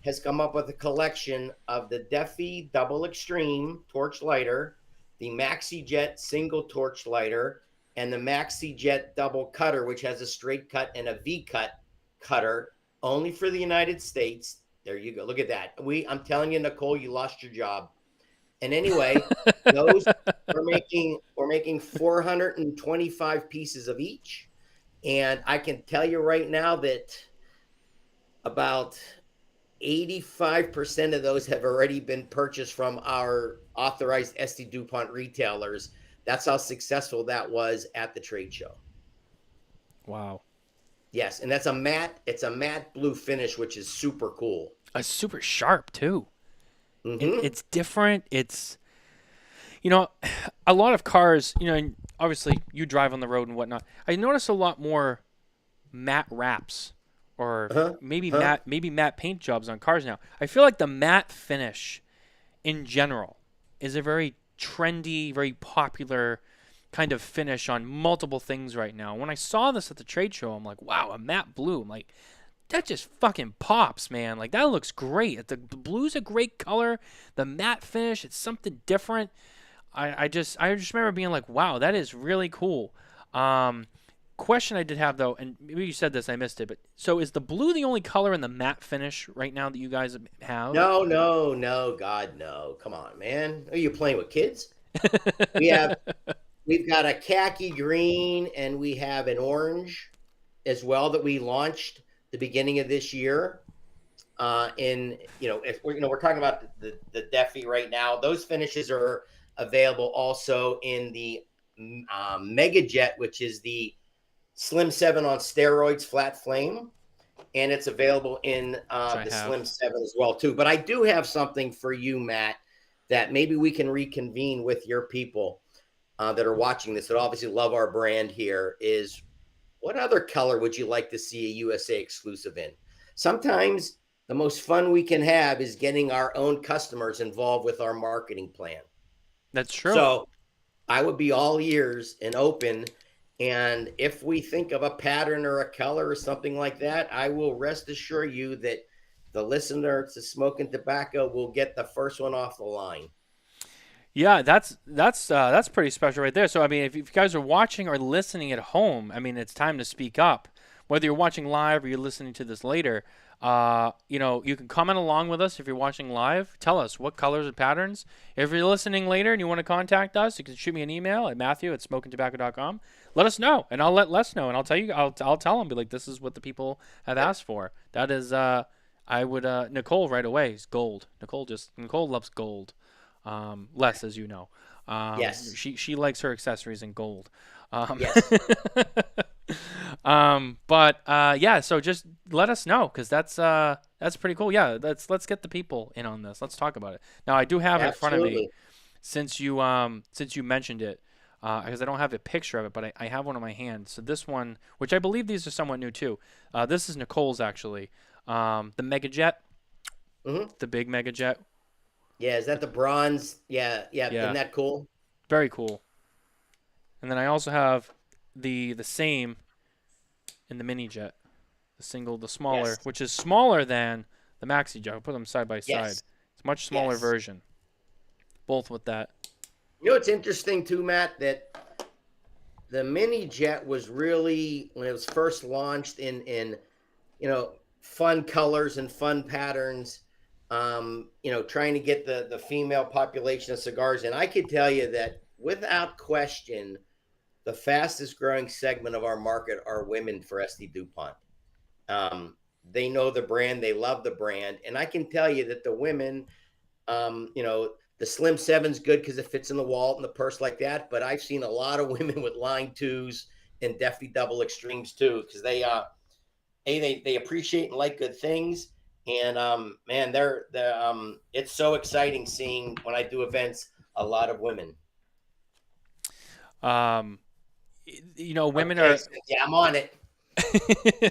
has come up with a collection of the Duffy Double Extreme torch lighter, the Maxi Jet single torch lighter, and the Maxi Jet double cutter, which has a straight cut and a V-cut cutter, only for the United States. There you go. Look at that. I'm telling you, Nicole, you lost your job. And anyway, those we're making 425 pieces of each. And I can tell you right now that about 85% of those have already been purchased from our authorized ST Dupont retailers. That's how successful that was at the trade show. Wow. Yes, and it's a matte blue finish, which is super cool. It's super sharp too. Mm-hmm. It's different. It's a lot of cars, obviously you drive on the road and whatnot. I notice a lot more matte wraps or maybe matte paint jobs on cars now. I feel like the matte finish in general is a very trendy, very popular kind of finish on multiple things right now. When I saw this at the trade show, I'm like, wow, a matte blue. I'm like, that just fucking pops, man. Like, that looks great. The blue's a great color. The matte finish, it's something different. I just remember being like, wow, that is really cool. Question I did have, though, and maybe you said this, I missed it, but so is the blue the only color in the matte finish right now that you guys have? No, God, no. Come on, man. Are you playing with kids? We've got a khaki green and we have an orange as well that we launched the beginning of this year. If we're talking about the Duffy right now, those finishes are available also in the Mega Jet, which is the Slim 7 on steroids flat flame, and it's available in the Slim 7 as well too. But I do have something for you, Matt, that maybe we can reconvene with your people. that are watching this that obviously love our brand here is, what other color would you like to see a USA exclusive in? Sometimes the most fun we can have is getting our own customers involved with our marketing plan. That's true. So I would be all ears and open. And if we think of a pattern or a color or something like that, I will rest assure you that the listener to Smokin Tabacco will get the first one off the line. Yeah, that's pretty special right there. So I mean, if you guys are watching or listening at home, I mean, it's time to speak up. Whether you're watching live or you're listening to this later, you can comment along with us if you're watching live. Tell us what colors and patterns. If you're listening later and you want to contact us, you can shoot me an email at matthew@smokintabacco.com. Let us know, and I'll let Les know, and I'll tell you. I'll tell him, be like, this is what the people have asked for. That is, I would Nicole right away is gold. Nicole loves gold. Less, as you know. Yes. She likes her accessories in gold. Yes. Yeah, so just let us know, because that's pretty cool. Yeah, let's get the people in on this. Let's talk about it. Now I do have it in front of me, since you mentioned it, because I don't have a picture of it, but I have one in my hand. So this one, which I believe these are somewhat new too. This is Nicole's actually. The Megajet, the big Megajet. Yeah, is that the bronze? Yeah. Isn't that cool? Very cool. And then I also have the same in the mini jet, the smaller, which is smaller than the maxi jet. I'll put them side by side. It's a much smaller version. Both with that. You know what's interesting too, Matt, that the mini jet was really, when it was first launched in fun colors and fun patterns, trying to get the female population of cigars. And I could tell you that without question, the fastest growing segment of our market are women for ST Dupont. They know the brand, they love the brand. And I can tell you that the women, the Slim 7's good because it fits in the wallet and the purse like that. But I've seen a lot of women with line 2s and definitely double extremes too, because they appreciate and like good things. And man, they're it's so exciting seeing, when I do events, a lot of women. Women are. Yeah, I'm on it.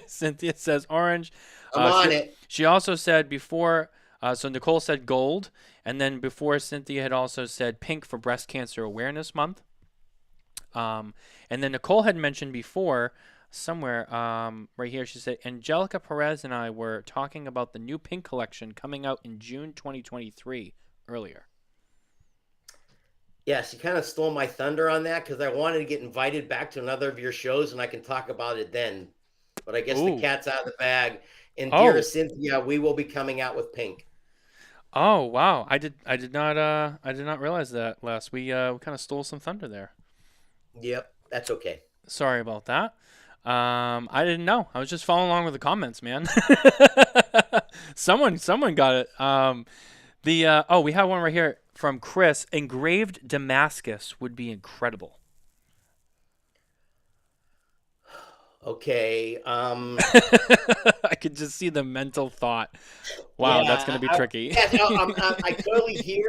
Cynthia says orange. I'm on it. She also said before. So Nicole said gold, and then before Cynthia had also said pink for Breast Cancer Awareness Month. And then Nicole had mentioned before, somewhere right here, she said Angelica Perez and I were talking about the new pink collection coming out in June 2023 earlier. Yeah, she kind of stole my thunder on that, because I wanted to get invited back to another of your shows and I can talk about it then. But I guess the cat's out of the bag. And dear Cynthia, we will be coming out with pink. Oh wow, I did not realize that, Les. We kind of stole some thunder there. Yep, that's okay. Sorry about that. I didn't know. I was just following along with the comments, man. Someone got it. We have one right here from Chris. Engraved Damascus would be incredible. Okay. I could just see the mental thought. Wow, that's going to be tricky. I totally see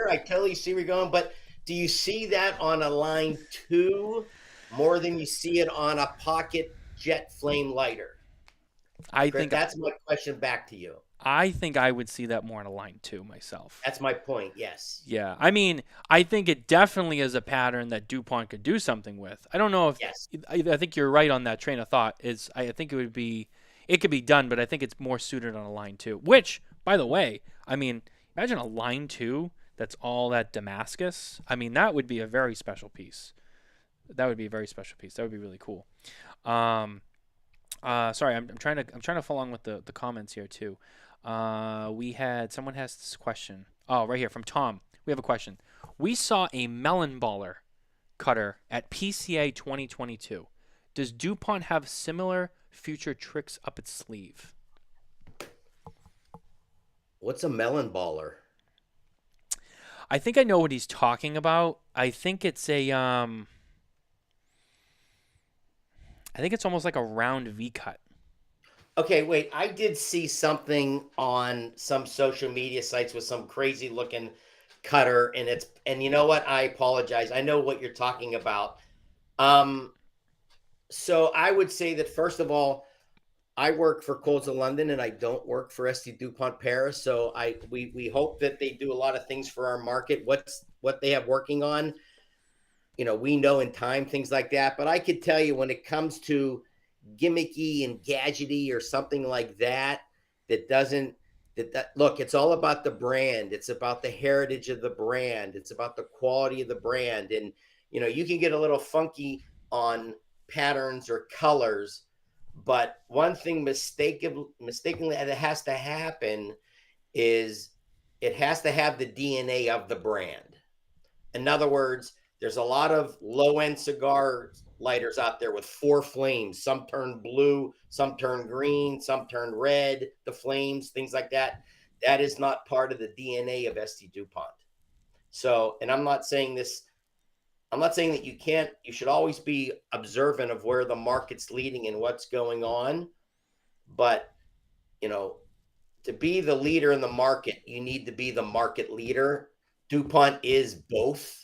where you're going. But do you see that on a line 2 more than you see it on a pocket jet flame lighter? I think that's my question back to you. I think I would see that more on a line 2 myself. That's my point. Yes. Yeah. I mean, I think it definitely is a pattern that DuPont could do something with. I don't know if. Yes. I think you're right on that train of thought. I think it could be done, but I think it's more suited on a line 2. Which, by the way, I mean, imagine a line 2 that's all that Damascus. I mean, that would be a very special piece. That would be really cool. Sorry, I'm trying to follow along with the comments here too. Someone has this question. Oh, right here from Tom. We have a question. We saw a melon baller cutter at PCA 2022. Does DuPont have similar future tricks up its sleeve? What's a melon baller? I think I know what he's talking about. I think it's almost like a round V cut. Okay, wait. I did see something on some social media sites with some crazy looking cutter, and you know what? I apologize. I know what you're talking about. So I would say that first of all, I work for Coles of London and I don't work for ST Dupont Paris. So we hope that they do a lot of things for our market. What they have working on, we know in time, things like that. But I could tell you when it comes to gimmicky and gadgety or something like that, look, it's all about the brand. It's about the heritage of the brand. It's about the quality of the brand. And, you can get a little funky on patterns or colors, but one thing mistakenly that has to happen is it has to have the DNA of the brand. In other words, there's a lot of low-end cigar lighters out there with 4 flames. Some turn blue, some turn green, some turn red, the flames, things like that. That is not part of the DNA of ST Dupont. So, and I'm not saying that you should always be observant of where the market's leading and what's going on. But, to be the leader in the market, you need to be the market leader. DuPont is both.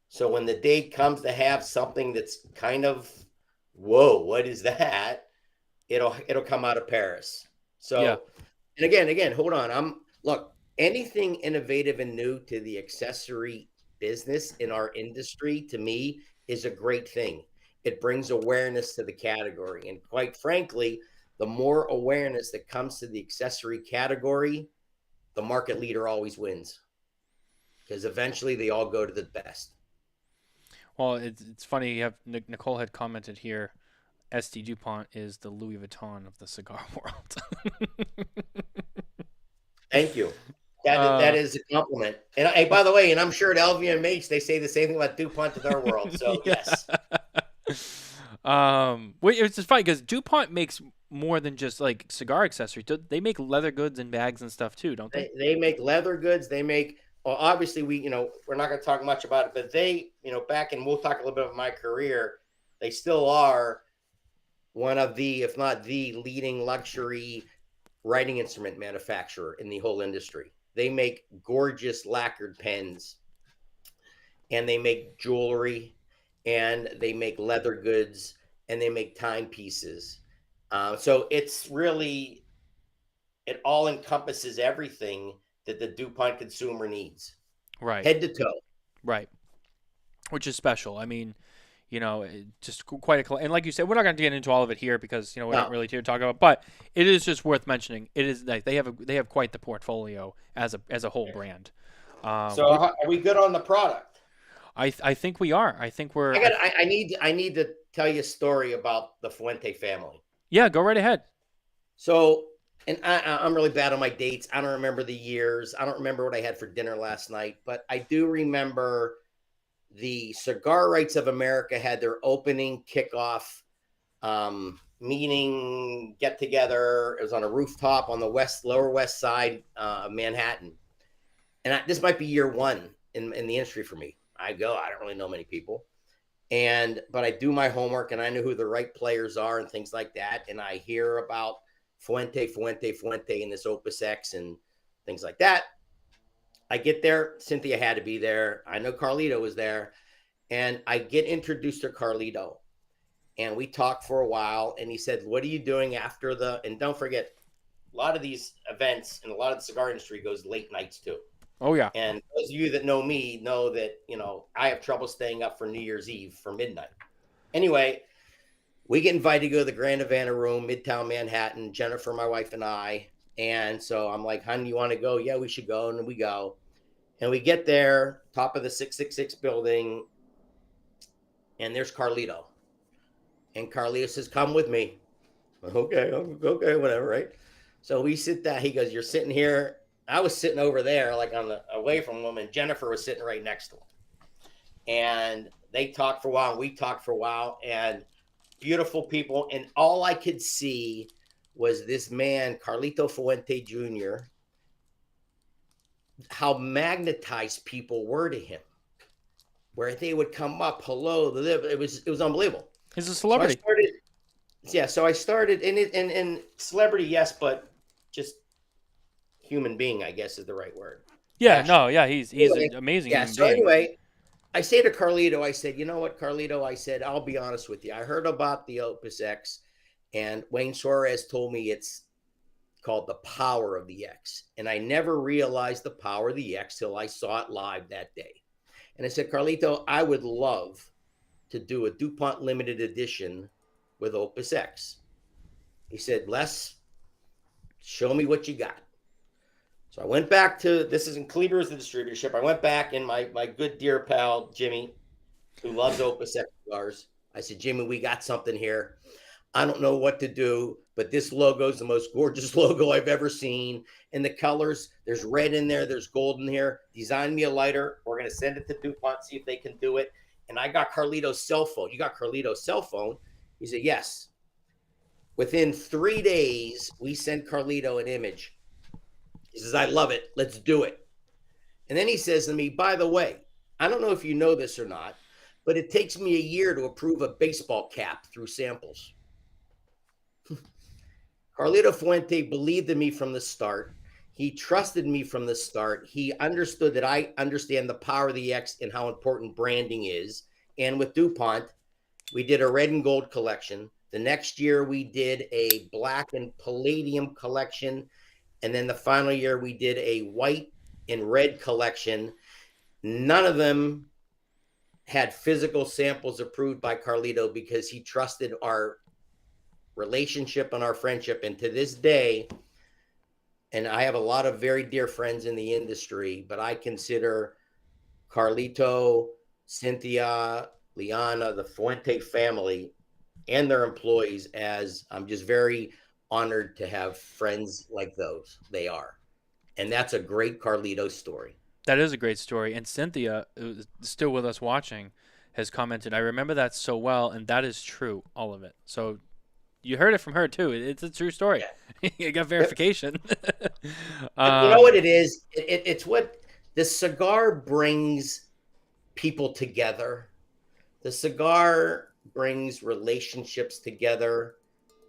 So when the day comes to have something that's kind of, whoa, what is that? It'll come out of Paris. So, yeah. And again, hold on. Look, anything innovative and new to the accessory business in our industry, to me, is a great thing. It brings awareness to the category. And quite frankly, the more awareness that comes to the accessory category, the market leader always wins. Because eventually they all go to the best. Well, it's funny. You have Nicole had commented here, ST Dupont is the Louis Vuitton of the cigar world. Thank you. That is a compliment. And by the way, and I'm sure at LVMH they say the same thing about DuPont to their world. So yes. It's just funny because DuPont makes more than just like cigar accessories. They make leather goods and bags and stuff too, don't they? They make leather goods. They make. Well, obviously, we're not going to talk much about it, but they, back, and we'll talk a little bit of my career, they still are one of the, if not the leading luxury writing instrument manufacturer in the whole industry. They make gorgeous lacquered pens, and they make jewelry, and they make leather goods, and they make timepieces. So it's really, it all encompasses everything that the DuPont consumer needs. Right. Head to toe. Right. Which is special. I mean, just quite a, and like you said, we're not going to get into all of it here because, we're not really here to talk about, but it is just worth mentioning. It is like they have quite the portfolio as a whole brand. So are we good on the product? I think we are. I think we're, I need to tell you a story about the Fuente family. Yeah, go right ahead. So, and I'm really bad on my dates. I don't remember the years. I don't remember what I had for dinner last night, but I do remember the Cigar Rights of America had their opening kickoff meeting, get together. It was on a rooftop on the lower west side of Manhattan. And this might be year one in the industry for me. I don't really know many people. But I do my homework and I know who the right players are and things like that. And I hear about Fuente in this Opus X and things like that. I get there. Cynthia had to be there. I know Carlito was there. And I get introduced to Carlito. And we talked for a while. And he said, what are you doing after and don't forget, a lot of these events and a lot of the cigar industry goes late nights too. Oh, yeah. And those of you that know me know that, I have trouble staying up for New Year's Eve for midnight. Anyway, we get invited to go to the Grand Havana Room, Midtown Manhattan, Jennifer, my wife, and I. And so I'm like, honey, you want to go? Yeah, we should go. And we go. And we get there, top of the 666 building. And there's Carlito. And Carlito says, come with me. Okay, whatever, right? So we sit down. He goes, you're sitting here. I was sitting over there, like away from him, and Jennifer was sitting right next to him. And they talked for a while, and we talked for a while, and beautiful people. And all I could see was this man, Carlito Fuente Jr., how magnetized people were to him, where they would come up, hello, it was unbelievable. He's a celebrity. So I started, and celebrity, yes, but just human being, I guess is the right word. Yeah, passion. no, yeah, he's Anyway, an amazing yeah. human So being. anyway, I say to Carlito, I said, you know what, Carlito? I said, I'll be honest with you. I heard about the Opus X, and Wayne Suarez told me it's called the power of the X. And I never realized the power of the X till I saw it live that day. And I said, Carlito, I would love to do a DuPont limited edition with Opus X. He said, Les, show me what you got. So I went back to, this is in Cleaver's, the distributorship. I went back and my good dear pal, Jimmy, who loves Opus X cigars. I said, Jimmy, we got something here. I don't know what to do, but this logo is the most gorgeous logo I've ever seen. And the colors, there's red in there, there's gold in here. Design me a lighter. We're going to send it to DuPont, see if they can do it. And I got Carlito's cell phone. You got Carlito's cell phone? He said, yes. Within 3 days, we sent Carlito an image. He says, I love it. Let's do it. And then he says to me, by the way, I don't know if you know this or not, but it takes me a year to approve a baseball cap through samples. Carlito Fuente believed in me from the start. He trusted me from the start. He understood that I understand the power of the X and how important branding is. And with DuPont, we did a red and gold collection. The next year, we did a black and palladium collection. And then the final year, we did a white and red collection. None of them had physical samples approved by Carlito because he trusted our relationship and our friendship. And to this day, and I have a lot of very dear friends in the industry, but I consider Carlito, Cynthia, Liana, the Fuente family, and their employees as I'm just very honored to have friends like those. They are. And that's a great Carlito story. That is a great story. And Cynthia, who's still with us watching, has commented, I remember that so well, and that is true, all of it. So you heard it from her, too. It's a true story. Yeah. You got verification. You know what it is? It's what the cigar brings people together. The cigar brings relationships together.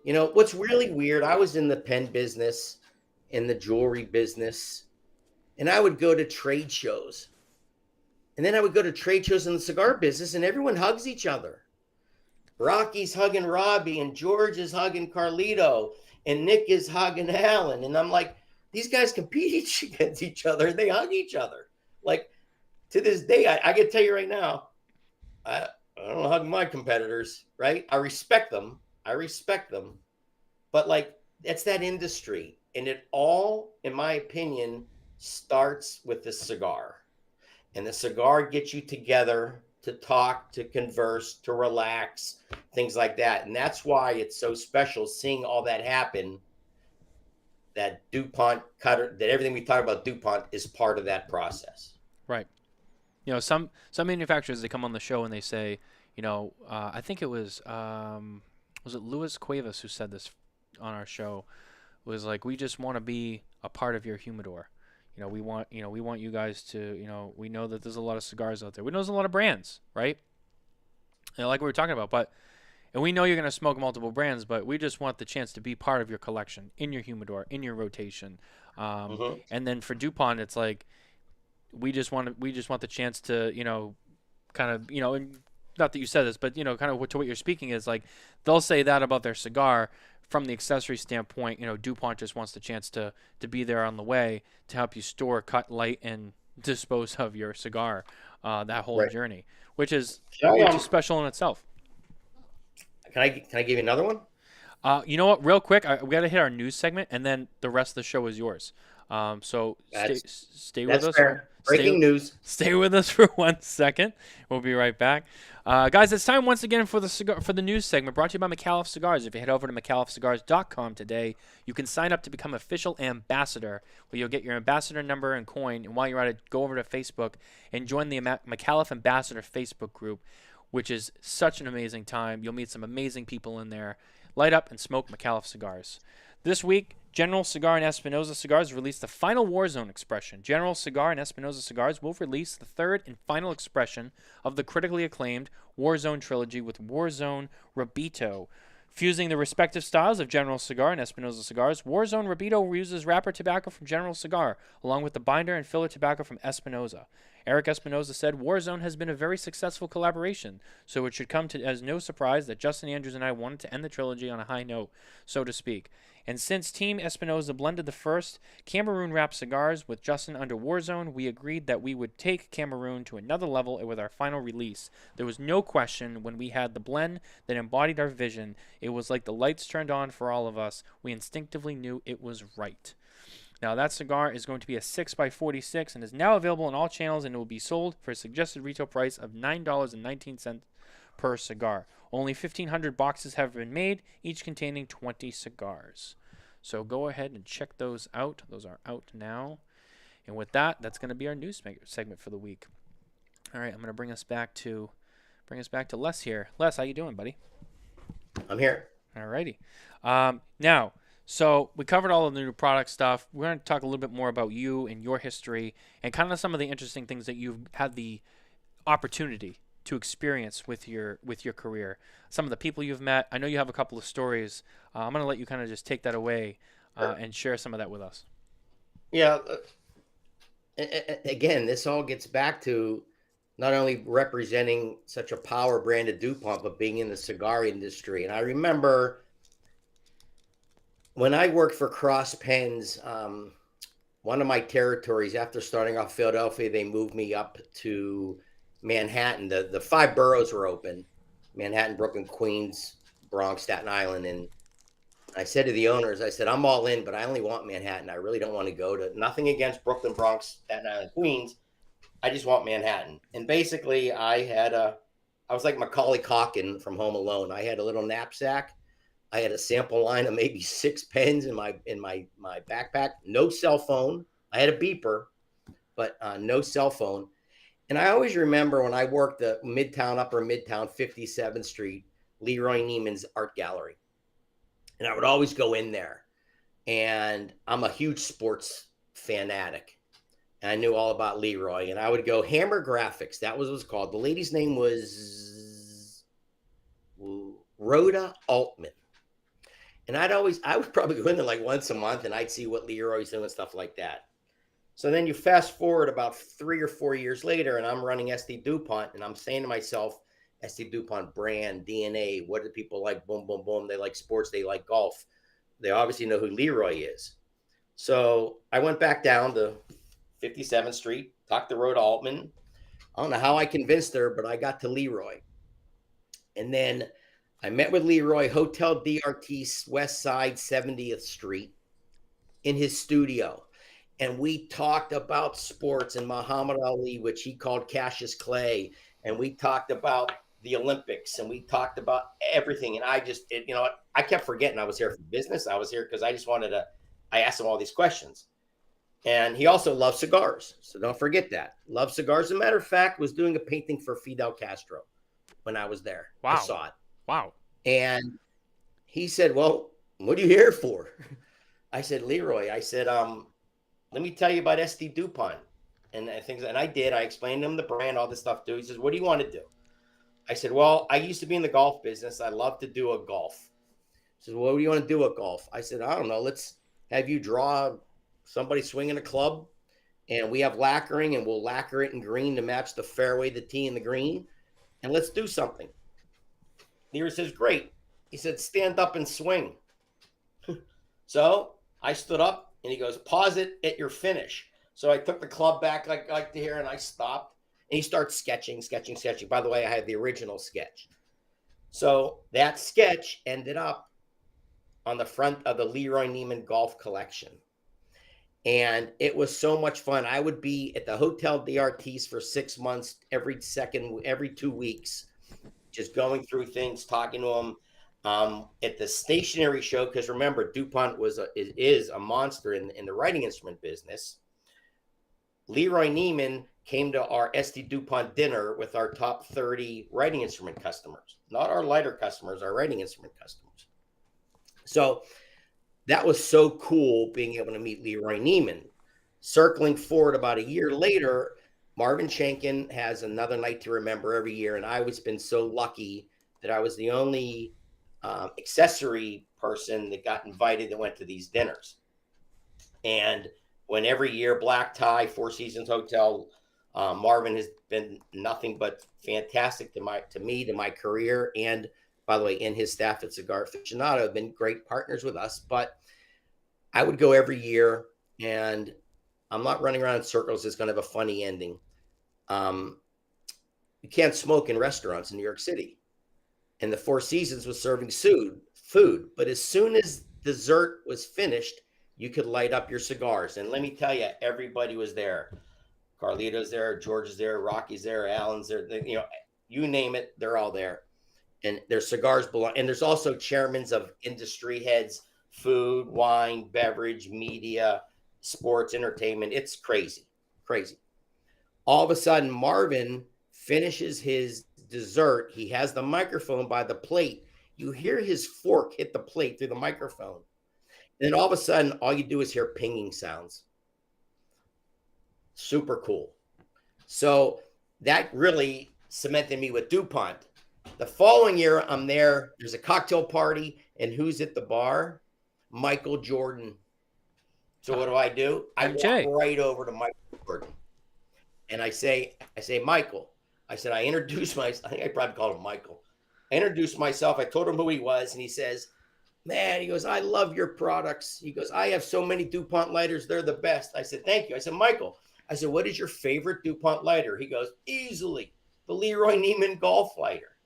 You know, what's really weird, I was in the pen business, in the jewelry business, and I would go to trade shows. And then I would go to trade shows in the cigar business, and everyone hugs each other. Rocky's hugging Robbie, and George is hugging Carlito, and Nick is hugging Alan. And I'm like, these guys compete against each other, and they hug each other. Like, to this day, I can tell you right now, I don't hug my competitors, right? I respect them. But, like, it's that industry. And it all, in my opinion, starts with the cigar. And the cigar gets you together to talk, to converse, to relax, things like that. And that's why it's so special seeing all that happen, that DuPont cutter, that everything we talk about DuPont is part of that process. Right. You know, some manufacturers, they come on the show and they say, you know, I think it was it Luis Cuevas who said this on our show, was like, we just want to be a part of your humidor. You know, we want you guys to, you know, we know that there's a lot of cigars out there. We know there's a lot of brands, right? You know, like we were talking about, and we know you're going to smoke multiple brands, but we just want the chance to be part of your collection, in your humidor, in your rotation. And then for DuPont, it's like, we just want the chance to, you know, kind of, you know, and not that you said this, but, you know, kind of to what you're speaking is like, they'll say that about their cigar. From the accessory standpoint, you know, DuPont just wants the chance to be there on the way to help you store, cut, light, and dispose of your cigar, that whole journey, which is special in itself. Can I give you another one? You know what? Real quick, we got to hit our news segment, and then the rest of the show is yours. So stay with us. Fair. Breaking news. Stay with us for 1 second. We'll be right back. Guys, it's time once again for the news segment brought to you by McAuliffe Cigars. If you head over to McAuliffeCigars.com today, you can sign up to become official ambassador, where you'll get your ambassador number and coin. And while you're at it, go over to Facebook and join the McAuliffe Ambassador Facebook group, which is such an amazing time. You'll meet some amazing people in there. Light up and smoke McAuliffe Cigars. This week, General Cigar and Espinosa Cigars released the final Warzone expression. General Cigar and Espinosa Cigars will release the third and final expression of the critically acclaimed Warzone trilogy with Warzone Rabito, Fusing the respective styles of General Cigar and Espinosa Cigars, Warzone Rabito uses wrapper tobacco from General Cigar, along with the binder and filler tobacco from Espinosa. Eric Espinosa said, Warzone has been a very successful collaboration, so it should come as no surprise that Justin Andrews and I wanted to end the trilogy on a high note, so to speak. And since Team Espinosa blended the first Cameroon wrapped cigars with Justin under Warzone, we agreed that we would take Cameroon to another level with our final release. There was no question when we had the blend that embodied our vision. It was like the lights turned on for all of us. We instinctively knew it was right. Now, that cigar is going to be a 6x46 and is now available in all channels, and it will be sold for a suggested retail price of $9.19 per cigar. Only 1,500 boxes have been made, each containing 20 cigars. So go ahead and check those out. Those are out now. And with that, that's going to be our news segment for the week. All right, I'm going to bring us back to Les here. Les, how you doing, buddy? I'm here. All righty. Now, so we covered all of the new product stuff. We're going to talk a little bit more about you and your history and kind of some of the interesting things that you've had the opportunity to experience with your career. Some of the people you've met. I know you have a couple of stories. I'm going to let you kind of just take that away and share some of that with us. Yeah. Again, this all gets back to not only representing such a power brand of DuPont, but being in the cigar industry. And I remember when I worked for Cross Pens, one of my territories, after starting off Philadelphia, they moved me up to Manhattan. The 5 boroughs were open: Manhattan, Brooklyn, Queens, Bronx, Staten Island. And I said to the owners, I said, I'm all in, but I only want Manhattan. I really don't want to go to, nothing against Brooklyn, Bronx, Staten Island, Queens. I just want Manhattan. And basically I was like Macaulay Culkin from Home Alone. I had a little knapsack. I had a sample line of maybe 6 pens in my backpack. No cell phone. I had a beeper, but no cell phone. And I always remember when I worked at Upper Midtown, 57th Street, Leroy Neiman's art gallery. And I would always go in there. And I'm a huge sports fanatic. And I knew all about Leroy. And I would go Hammer Graphics. That was what it was called. The lady's name was Rhoda Altman. And I would probably go in there like once a month, and I'd see what Leroy's doing and stuff like that. So then you fast forward about 3 or 4 years later, and I'm running ST Dupont, and I'm saying to myself, ST Dupont brand, DNA, what do people like? Boom, boom, boom. They like sports. They like golf. They obviously know who Leroy is. So I went back down to 57th Street, talked to Rhoda Altman. I don't know how I convinced her, but I got to Leroy. And then I met with Leroy, Hotel DRT, West Side, 70th Street, in his studio. And we talked about sports and Muhammad Ali, which he called Cassius Clay. And we talked about the Olympics, and we talked about everything. And I kept forgetting I was here for business. I was here because I asked him all these questions. And he also loved cigars. So don't forget that. Loved cigars. As a matter of fact, was doing a painting for Fidel Castro when I was there. Wow. I saw it. Wow. And he said, well, what are you here for? I said, Leroy, I said, let me tell you about ST Dupont and things. And I did. I explained to him the brand, all this stuff too. He says, what do you want to do? I said, well, I used to be in the golf business. I love to do a golf. He says, well, what do you want to do at golf? I said, I don't know. Let's have you draw somebody swinging a club, and we have lacquering, and we'll lacquer it in green to match the fairway, the tee, and the green. And let's do something. Leroy says, great. He said, stand up and swing. So I stood up, and he goes, pause it at your finish. So I took the club back like to here, and I stopped. And he starts sketching. By the way, I had the original sketch. So that sketch ended up on the front of the Leroy Neiman Golf Collection. And it was so much fun. I would be at the Hotel DRTs for 6 months, every 2 weeks, just going through things, talking to them at the stationery show. Because remember, DuPont is a monster in the writing instrument business. Leroy Neiman came to our ST Dupont dinner with our top 30 writing instrument customers, not our lighter customers, our writing instrument customers. So that was so cool being able to meet Leroy Neiman. Circling forward about a year later, Marvin Shankin has another night to remember every year. And I was been so lucky that I was the only accessory person that got invited that went to these dinners. And when every year, black tie, Four Seasons Hotel, Marvin has been nothing but fantastic to me, to my career, and by the way, and his staff at Cigar Aficionado have been great partners with us. But I would go every year, and I'm not running around in circles. It's going to have a funny ending. You can't smoke in restaurants in New York City, and the Four Seasons was serving food. But as soon as dessert was finished, you could light up your cigars. And let me tell you, everybody was there. Carlito's there, George is there, Rocky's there, Alan's there. You know, you name it, they're all there. And their cigars belong. And there's also chairmen of industry heads, food, wine, beverage, media, sports, entertainment. It's crazy, crazy. All of a sudden, Marvin finishes his dessert. He has the microphone by the plate. You hear his fork hit the plate through the microphone. And then all of a sudden, all you do is hear pinging sounds. Super cool. So that really cemented me with DuPont. The following year, I'm there. There's a cocktail party. And who's at the bar? Michael Jordan. So what do? I walk right over to Michael Jordan. And I say, Michael. I said, I introduced myself. I think I probably called him Michael. I introduced myself. I told him who he was. And he says, man, he goes, I love your products. He goes, I have so many DuPont lighters. They're the best. I said, thank you. I said, Michael, I said, what is your favorite DuPont lighter? He goes, easily the Leroy Neiman golf lighter.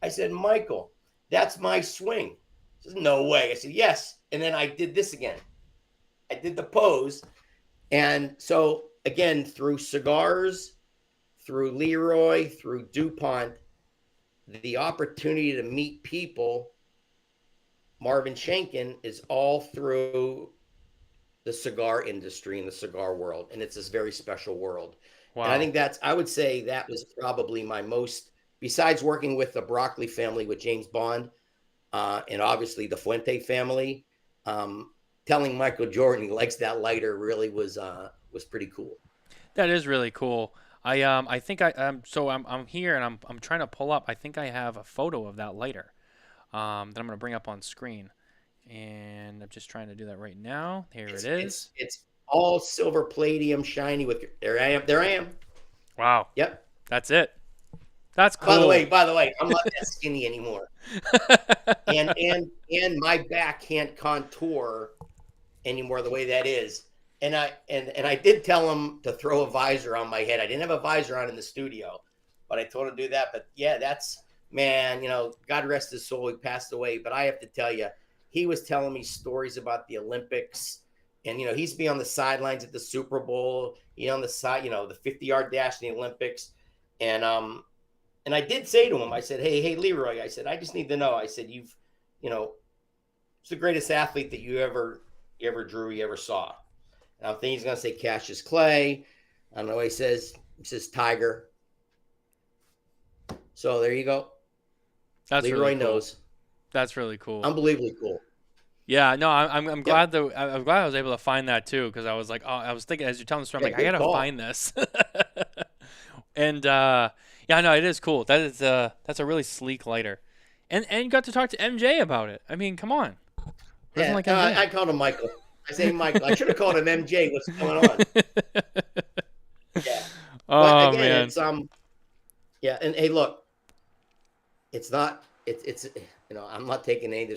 I said, Michael, that's my swing. He says, no way. I said, yes. And then I did this again. I did the pose. And so again, through cigars, through Leroy, through DuPont, the opportunity to meet people, Marvin Shankin, is all through the cigar industry and the cigar world. And it's this very special world. Wow. And I think I would say that was probably my most, besides working with the Broccoli family with James Bond, and obviously the Fuente family, telling Michael Jordan he likes that lighter really was pretty cool. That is really cool. I think I'm here and I'm trying to pull up. I think I have a photo of that lighter that I'm going to bring up on screen. And I'm just trying to do that right now. Here it is. It's all silver palladium, shiny with. There I am. Wow. Yep. That's it. That's cool. By the way, I'm not that skinny anymore. and my back can't contour anymore the way that is. And I did tell him to throw a visor on my head. I didn't have a visor on in the studio, but I told him to do that. But yeah, that's, man, you know, God rest his soul. He passed away. But I have to tell you, he was telling me stories about the Olympics, and, you know, he's be on the sidelines at the Super Bowl, you know, on the side, you know, the 50-yard dash in the Olympics. And I did say to him, I said, hey, Leroy, I said, I just need to know. I said, it's the greatest athlete that you ever drew, you ever saw. And I'm thinking he's going to say Cassius Clay. I don't know what he says. He says Tiger. So there you go. That's Leroy really cool. knows. That's really cool. Unbelievably cool. Yeah, no, I'm glad I'm glad I was able to find that too, because I was like, I was thinking as you're telling the story, I'm like, I gotta find this. And yeah, no, it is cool. That's a really sleek lighter, and you got to talk to MJ about it. I mean, come on. Yeah, like I called him Michael. I say Michael. I should have called him MJ. What's going on? Yeah. But again, man. It's yeah, and hey, look, it's not. It's I'm not taking any of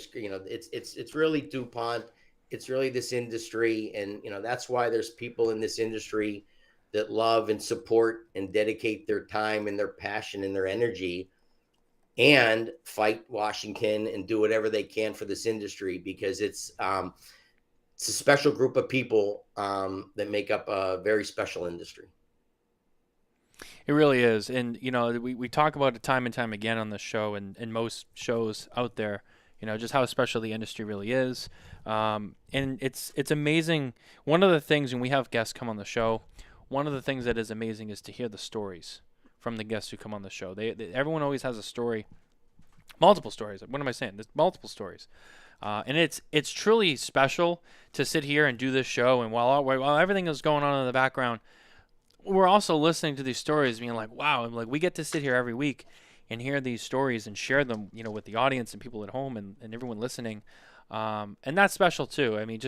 this. It's really DuPont. It's really this industry, and that's why there's people in this industry that love and support and dedicate their time and their passion and their energy and fight Washington and do whatever they can for this industry, because it's a special group of people that make up a very special industry. It really is. And, we talk about it time and time again on the show and most shows out there, just how special the industry really is. And it's amazing. One of the things, when we have guests come on the show, one of the things that is amazing is to hear the stories from the guests who come on the show. Everyone always has a story, multiple stories. What am I saying? There's multiple stories. And it's truly special to sit here and do this show. And while everything is going on in the background, we're also listening to these stories being like, wow, and like we get to sit here every week and hear these stories and share them, with the audience and people at home and everyone listening. And that's special too. I mean,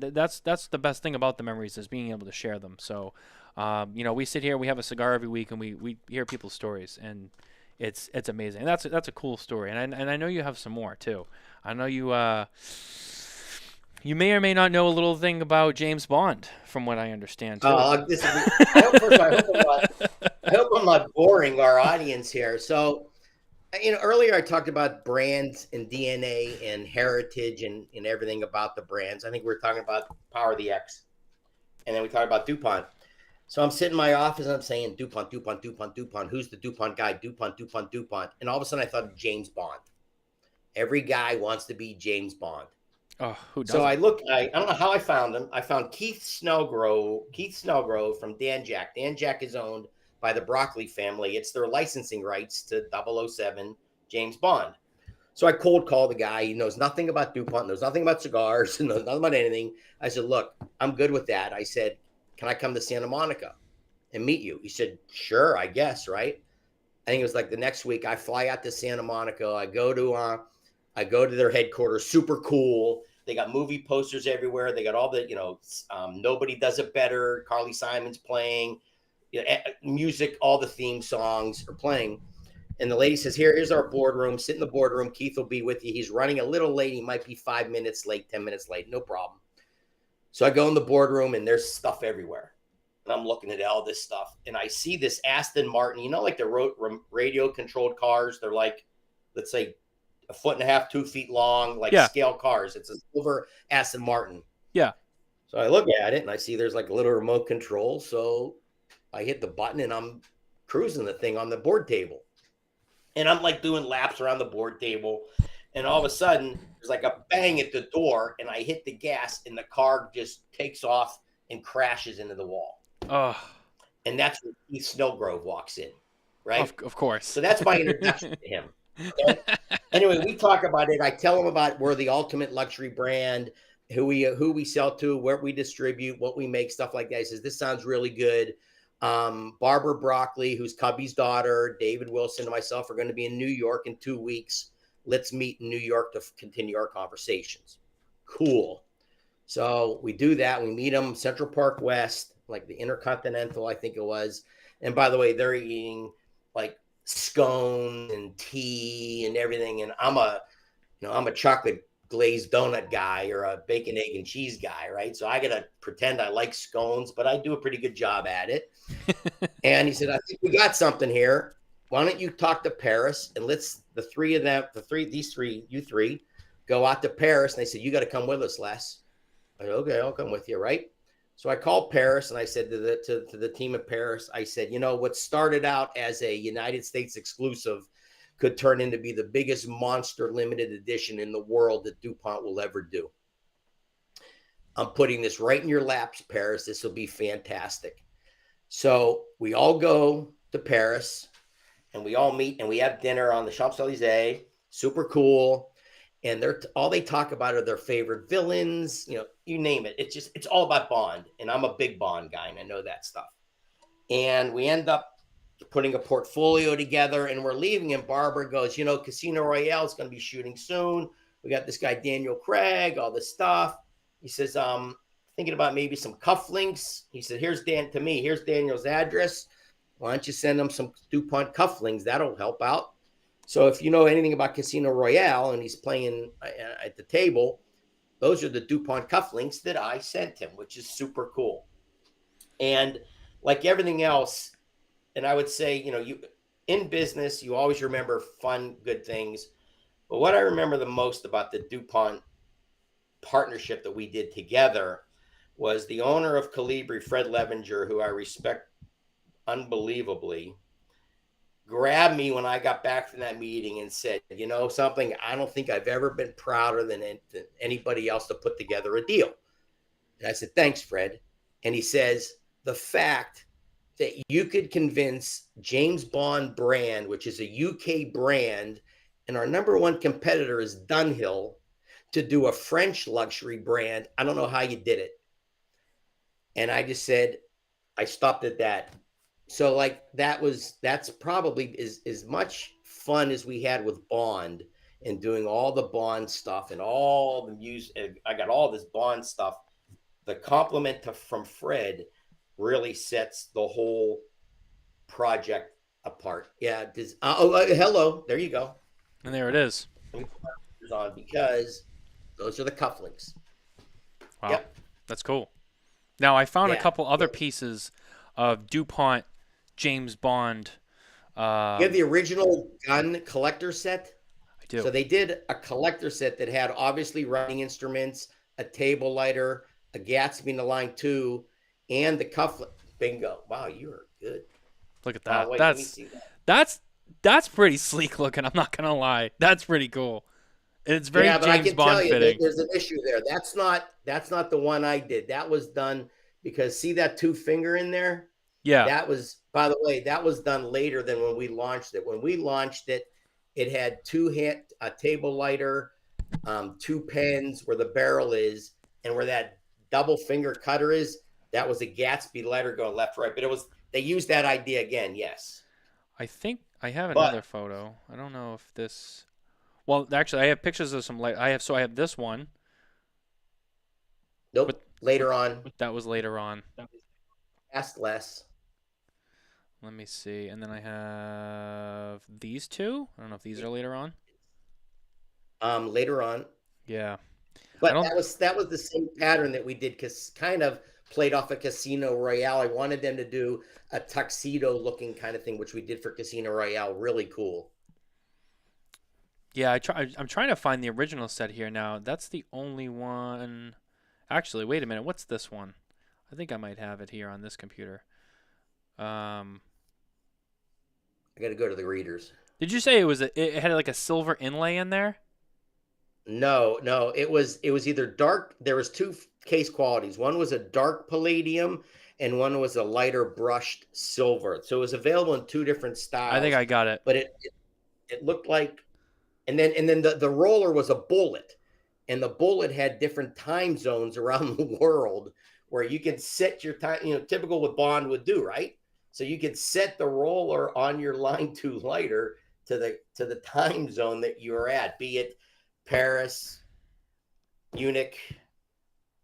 that's the best thing about the memories is being able to share them. So, we sit here, we have a cigar every week, and we hear people's stories, and it's amazing. And that's a cool story. And I know you have some more too. I know you may or may not know a little thing about James Bond, from what I understand too. I hope I'm not boring our audience here. So, earlier I talked about brands and DNA and heritage and everything about the brands. I think we were talking about Power of the X. And then we talked about DuPont. So I'm sitting in my office and I'm saying, DuPont, DuPont, DuPont, DuPont. Who's the DuPont guy? DuPont, DuPont, DuPont. And all of a sudden I thought of James Bond. Every guy wants to be James Bond. Oh, who doesn't? So I don't know how I found him. I found Keith Snellgrove from Dan Jack. Dan Jack is owned by the Broccoli family. It's their licensing rights to 007 James Bond. So I cold called the guy. He knows nothing about DuPont, knows nothing about cigars, knows nothing about anything. I said, look, I'm good with that. I said, can I come to Santa Monica and meet you? He said, sure, I guess, right? I think it was like the next week. I fly out to Santa Monica. I go to their headquarters, super cool. They got movie posters everywhere. They got all the, Nobody Does It Better. Carly Simon's playing. Music, all the theme songs are playing. And the lady says, here's our boardroom. Sit in the boardroom. Keith will be with you. He's running a little late. He might be 5 minutes late, 10 minutes late. No problem. So I go in the boardroom and there's stuff everywhere. And I'm looking at all this stuff. And I see this Aston Martin, like the radio controlled cars. They're like, let's say 1.5 feet, 2 feet long, like scale cars. It's a silver Aston Martin. Yeah. So I look at it and I see there's like a little remote control. So I hit the button and I'm cruising the thing on the board table. And I'm like doing laps around the board table. And all of a sudden, there's like a bang at the door. And I hit the gas and the car just takes off and crashes into the wall. Oh. And that's when Keith Snellgrove walks in, right? Of course. So that's my introduction to him. Okay? Anyway, we talk about it. I tell him about we're the ultimate luxury brand, who we sell to, where we distribute, what we make, stuff like that. He says, this sounds really good. Barbara Broccoli, who's Cubby's daughter, David Wilson, and myself are going to be in New York in 2 weeks. Let's meet in New York to continue our conversations. Cool. So we do that. We meet them Central Park West, like the Intercontinental, I think it was. And by the way, they're eating like scone and tea and everything. And I'm a chocolate glazed donut guy or a bacon, egg, and cheese guy, right? So I got to pretend I like scones, but I do a pretty good job at it. And he said, I think we got something here. Why don't you talk to Paris and let's you three go out to Paris. And they said, you got to come with us, Les. I said, okay, I'll come with you, right? So I called Paris and I said to the team at Paris, I said, what started out as a United States exclusive could turn into be the biggest monster limited edition in the world that DuPont will ever do. I'm putting this right in your laps, Paris. This will be fantastic. So we all go to Paris and we all meet and we have dinner on the Champs-Élysées. Super cool. And all they talk about are their favorite villains, you name it. It's all about Bond. And I'm a big Bond guy and I know that stuff. And we end up putting a portfolio together and we're leaving. And Barbara goes, Casino Royale is going to be shooting soon. We got this guy, Daniel Craig, all this stuff. He says, thinking about maybe some cufflinks. He said, here's Daniel's address. Why don't you send him some DuPont cufflinks? That'll help out. So if you know anything about Casino Royale and he's playing at the table, those are the DuPont cufflinks that I sent him, which is super cool. And like everything else, and I would say, you in business, you always remember fun, good things. But what I remember the most about the DuPont partnership that we did together was the owner of Colibri, Fred Levenger, who I respect unbelievably, grabbed me when I got back from that meeting and said, something, I don't think I've ever been prouder than anybody else to put together a deal. And I said, thanks, Fred. And he says, the fact that you could convince James Bond brand, which is a UK brand, and our number one competitor is Dunhill, to do a French luxury brand. I don't know how you did it. And I just said, I stopped at that. So like that's probably as much fun as we had with Bond and doing all the Bond stuff and all the music. I got all this Bond stuff. The compliment from Fred really sets the whole project apart. Yeah. Hello. There you go. And there it is. On because those are the cufflinks. Wow. Yep. That's cool. Now, I found a Yeah. couple other pieces of DuPont James Bond. You have the original gun collector set? I do. So they did a collector set that had obviously writing instruments, a table lighter, a Gatsby in the line 2, and the cufflink. Bingo. Wow, you are good. Look at that. Wait, let me see that. That's pretty sleek looking. I'm not gonna lie. That's pretty cool. And it's very but I James can Bond tell you fitting. there's an issue there. That's not the one I did. That was done because see that 2 finger in there? Yeah. That was, by the way, that was done later than when we launched it. When we launched it, it had a table lighter, 2 pens where the barrel is, and where that double finger cutter is. That was a Gatsby lighter going left, right. But they used that idea again. Yes. I think I have another photo. I don't know if this. Well, actually, I have pictures of some light. I have this one. Nope. But later on. That was later on. Asked less. Let me see. And then I have these 2. I don't know if these are later on. Later on. Yeah. But that was the same pattern that we did, because kind of played off a Casino Royale. I wanted them to do a tuxedo looking kind of thing, which we did for Casino Royale. Really cool. Yeah, I'm trying to find the original set here now. That's the only one. Actually, wait a minute. What's this one? I think I might have it here on this computer. I got to go to the readers. Did you say it had like a silver inlay in there? No, it was either dark. There was 2 case qualities. One was a dark palladium and one was a lighter brushed silver. So it was available in 2 different styles. I think I got it. But it looked like, and then the roller was a bullet, and the bullet had different time zones around the world where you can set your time, typical what Bond would do, right? So you could set the roller on your line 2 lighter to the time zone that you're at, be it Paris, Munich,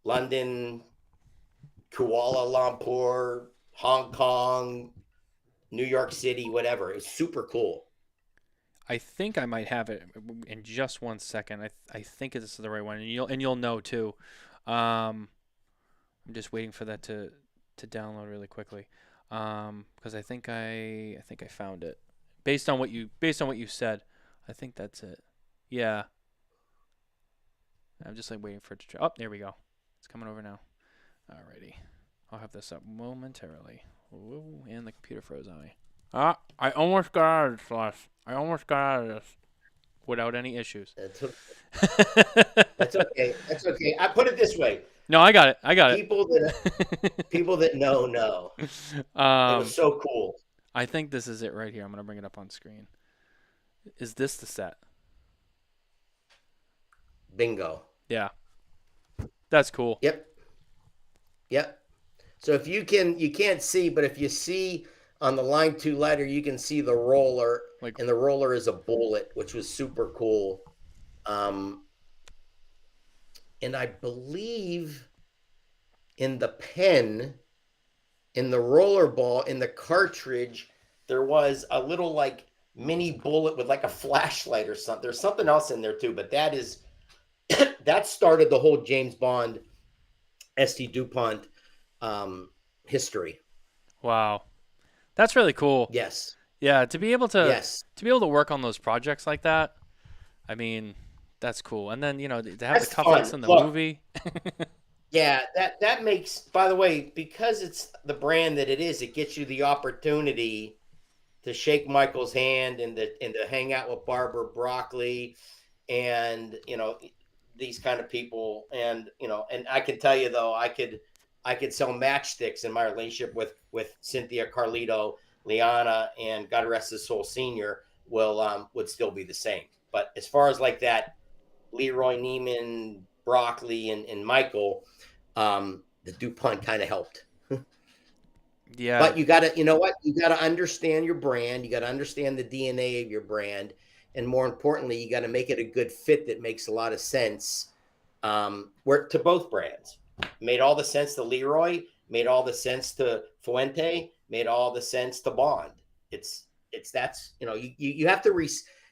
London, Kuala Lumpur, Hong Kong, New York City, whatever. It was super cool. I think I might have it in just one second. I think this is the right one, and you'll know too. I'm just waiting for that to download really quickly, because I think I found it based on what you said. I think that's it. Yeah. I'm just waiting for it to. Oh, there we go. It's coming over now. Alrighty, I'll have this up momentarily. Ooh, and the computer froze on me. I almost got out of this, Les. I almost got out of this without any issues. That's okay. That's okay. I put it this way. No, I got it. People that know. It was so cool. I think this is it right here. I'm gonna bring it up on screen. Is this the set? Bingo. Yeah. That's cool. Yep. So if you can't see, but if you see on the line 2 lighter, you can see the roller, and the roller is a bullet, which was super cool. And I believe in the pen, in the roller ball, in the cartridge, there was a little mini bullet with a flashlight or something. There's something else in there too, but that started the whole James Bond ST Dupont history. Wow. That's really cool. Yes. Yeah, to be able to work on those projects like that, I mean, that's cool. And then, to have That's the cufflinks in the movie. Yeah, that makes, by the way, because it's the brand that it is, it gets you the opportunity to shake Michael's hand and to hang out with Barbara Broccoli and, these kind of people. And, and I can tell you though, I could sell matchsticks in my relationship with Cynthia Carlito, Liana, and God rest his soul senior would still be the same. But as far as that Leroy Neiman, Broccoli, and Michael, the DuPont kind of helped. Yeah. But you got to, you know what? You got to understand your brand. You got to understand the DNA of your brand. And more importantly, you got to make it a good fit that makes a lot of sense where to both brands. Made all the sense to Leroy, made all the sense to Fuente, made all the sense to Bond. That's, you know, you have to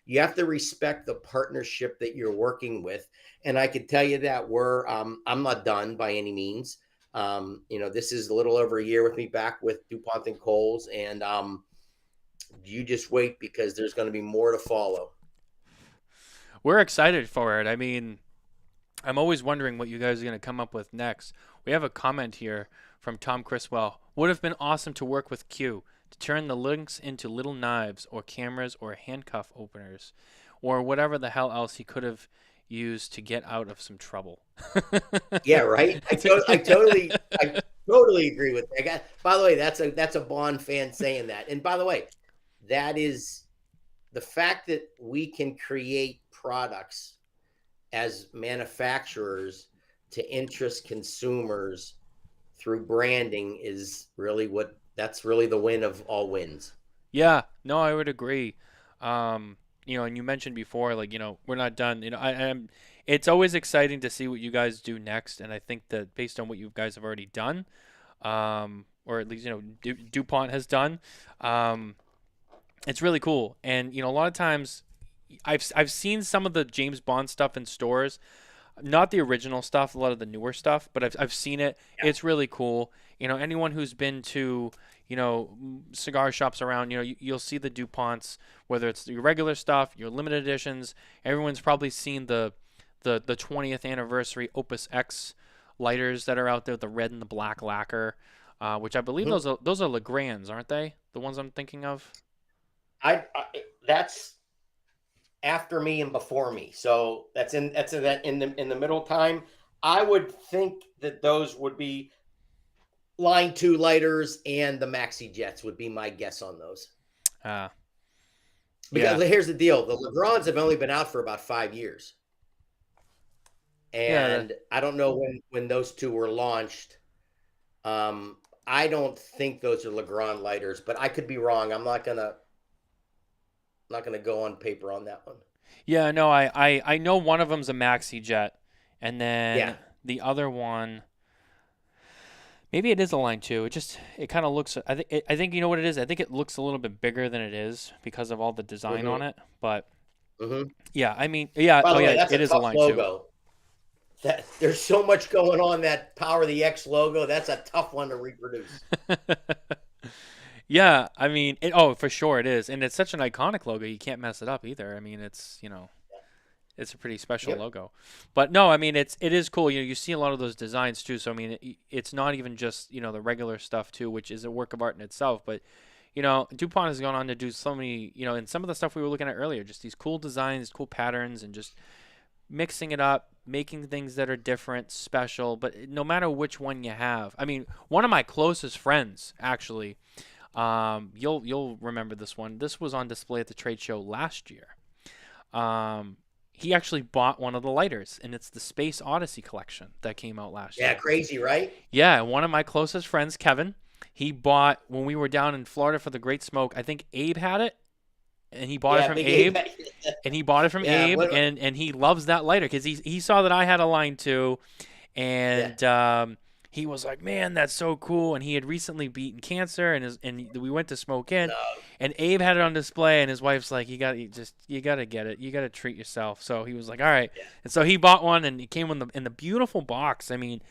you have to respect the partnership that you're working with. And I can tell you that I'm not done by any means. You know, this is a little over a year with me back with DuPont and Kohl's, and you just wait because there's going to be more to follow. We're excited for it. I mean, I'm always wondering what you guys are going to come up with next. We have a comment here from Tom Criswell. Would have been awesome to work with Q to turn the links into little knives or cameras or handcuff openers or whatever the hell else he could have used to get out of some trouble. Yeah, right. I totally agree with that. By the way, that's a Bond fan saying that. And by the way, that is the fact that we can create products as manufacturers to interest consumers through branding is really that's really the win of all wins. Yeah, no, I would agree. You know, and you mentioned before, like, you know, we're not done. You know, it's always exciting to see what you guys do next. And I think that based on what you guys have already done, or at least, you know, DuPont has done, it's really cool. And, you know, a lot of times I've seen some of the James Bond stuff in stores, not the original stuff, a lot of the newer stuff, but I've seen it. Yeah. It's really cool. You know, anyone who's been to, you know, cigar shops around, you know, you'll see the DuPonts, whether it's your regular stuff, your limited editions. Everyone's probably seen the 20th anniversary Opus X lighters that are out there, the red and the black lacquer, which I believe those are Legrands, aren't they? The ones I'm thinking of. That's after me and before me, so that's in the middle time. I would think that those would be line 2 lighters, and the Maxi Jets would be my guess on those. Because here's the deal: the Legrands have only been out for about 5 years, and I don't know when those two were launched. I don't think those are Legrand lighters, but I could be wrong. I'm not gonna go on paper on that one. Yeah, no, I know one of them's a Maxi Jet, and then the other one, maybe it is a line 2. It kind of looks. I think you know what it is. I think it looks a little bit bigger than it is because of all the design on it. But yeah, I mean, yeah, by the way, it is a line logo. 2. There's so much going on that Power of the X logo. That's a tough one to reproduce. Yeah, I mean, for sure it is, and it's such an iconic logo. You can't mess it up either. I mean, it's, you know, it's a pretty special logo. But no, I mean, it is cool. You know, you see a lot of those designs too. So I mean, it's not even just, you know, the regular stuff too, which is a work of art in itself. But you know, DuPont has gone on to do so many, you know, and some of the stuff we were looking at earlier, just these cool designs, cool patterns, and just mixing it up, making things that are different, special. But no matter which one you have, I mean, one of my closest friends actually. You'll remember this one. This was on display at the trade show last year. He actually bought one of the lighters, and it's the Space Odyssey collection that came out last year. Yeah, crazy, right? Yeah, one of my closest friends, Kevin, he bought when we were down in Florida for the Great Smoke. I think Abe had it, and he bought it from Abe. And he bought it from Abe, and he loves that lighter because he saw that I had a line too, and he was like, "Man, that's so cool!" And he had recently beaten cancer, and we went to Smokin, and Abe had it on display, and his wife's like, "You gotta get it. You gotta treat yourself." So he was like, "All right," and so he bought one, and it came in the beautiful box. I mean,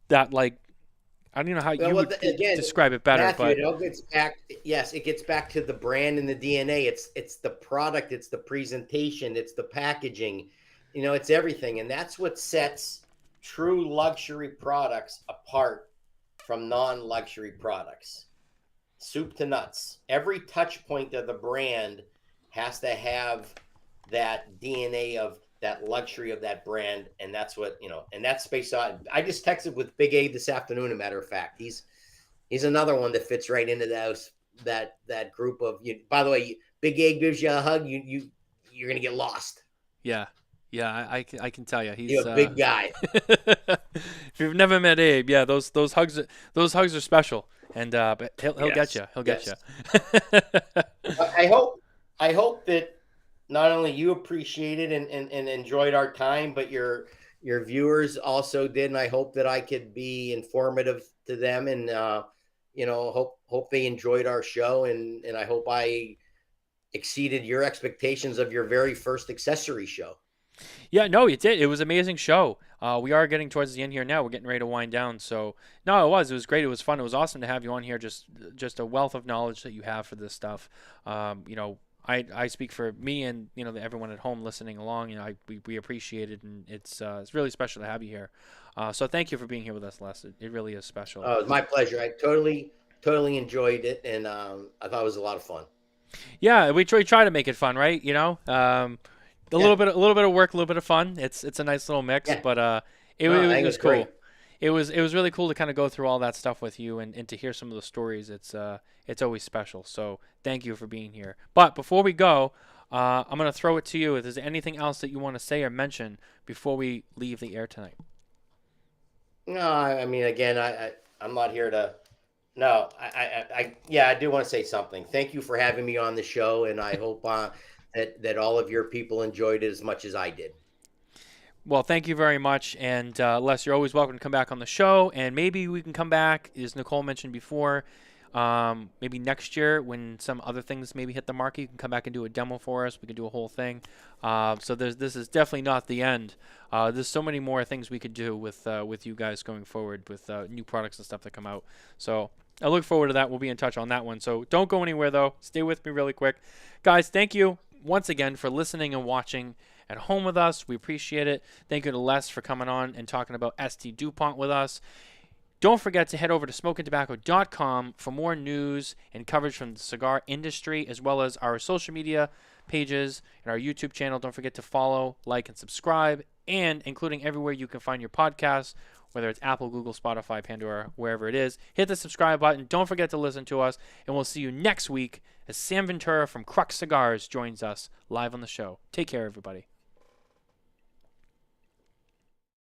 that like, I don't even know how you would describe it better, Matthew, but it all gets back. Yes, it gets back to the brand and the DNA. It's the product, it's the presentation, it's the packaging. You know, it's everything, and that's what sets true luxury products apart from non-luxury products. Soup to nuts. Every touch point of the brand has to have that DNA of that luxury of that brand, and that's what, you know, and that's Space Odyssey. I just texted with Big Abe this afternoon, a matter of fact. He's another one that fits right into that group of you. By the way, Big Abe gives you a hug, you're gonna get lost. Yeah, I can tell you, he's a big guy. If you've never met Abe, yeah, those hugs are special. And but he'll get you. He'll get you. I hope that not only you appreciated and enjoyed our time, but your viewers also did. And I hope that I could be informative to them, and hope they enjoyed our show, and I hope I exceeded your expectations of your very first accessory show. Yeah, no, it did. It was an amazing show. We are getting towards the end here now. We're getting ready to wind down. So, no, it was great. It was fun. It was awesome to have you on here. Just a wealth of knowledge that you have for this stuff. I speak for me and everyone at home listening along. We appreciate it, and it's really special to have you here. So thank you for being here with us, Les. It really is special. Oh, it was my pleasure. I totally enjoyed it, and I thought it was a lot of fun. Yeah, we try to make it fun, right? A little bit of work, a little bit of fun. It's a nice little mix, but it was cool. Great. It was really cool to kind of go through all that stuff with you and to hear some of the stories. It's always special. So thank you for being here. But before we go, I'm gonna throw it to you. If there's anything else that you want to say or mention before we leave the air tonight. No, I mean, again, I'm not here to. No, I do want to say something. Thank you for having me on the show, and I hope that all of your people enjoyed it as much as I did. Well, thank you very much, and Les, you're always welcome to come back on the show, and maybe we can come back, as Nicole mentioned before, maybe next year when some other things maybe hit the market. You can come back and do a demo for us. We can do a whole thing. So this is definitely not the end. There's so many more things we could do with you guys going forward with new products and stuff that come out. So I look forward to that. We'll be in touch on that one. So don't go anywhere, though. Stay with me really quick. Guys, thank you once again for listening and watching at home with us. We appreciate it. Thank you to Les for coming on and talking about ST Dupont with us. Don't forget to head over to SmokinTabacco.com for more news and coverage from the cigar industry, as well as our social media pages and our YouTube channel. Don't forget to follow, like, and subscribe, and including everywhere you can find your podcasts, whether it's Apple, Google, Spotify, Pandora, wherever it is. Hit the subscribe button. Don't forget to listen to us, and we'll see you next week as Sam Ventura from Crux Cigars joins us live on the show. Take care, everybody.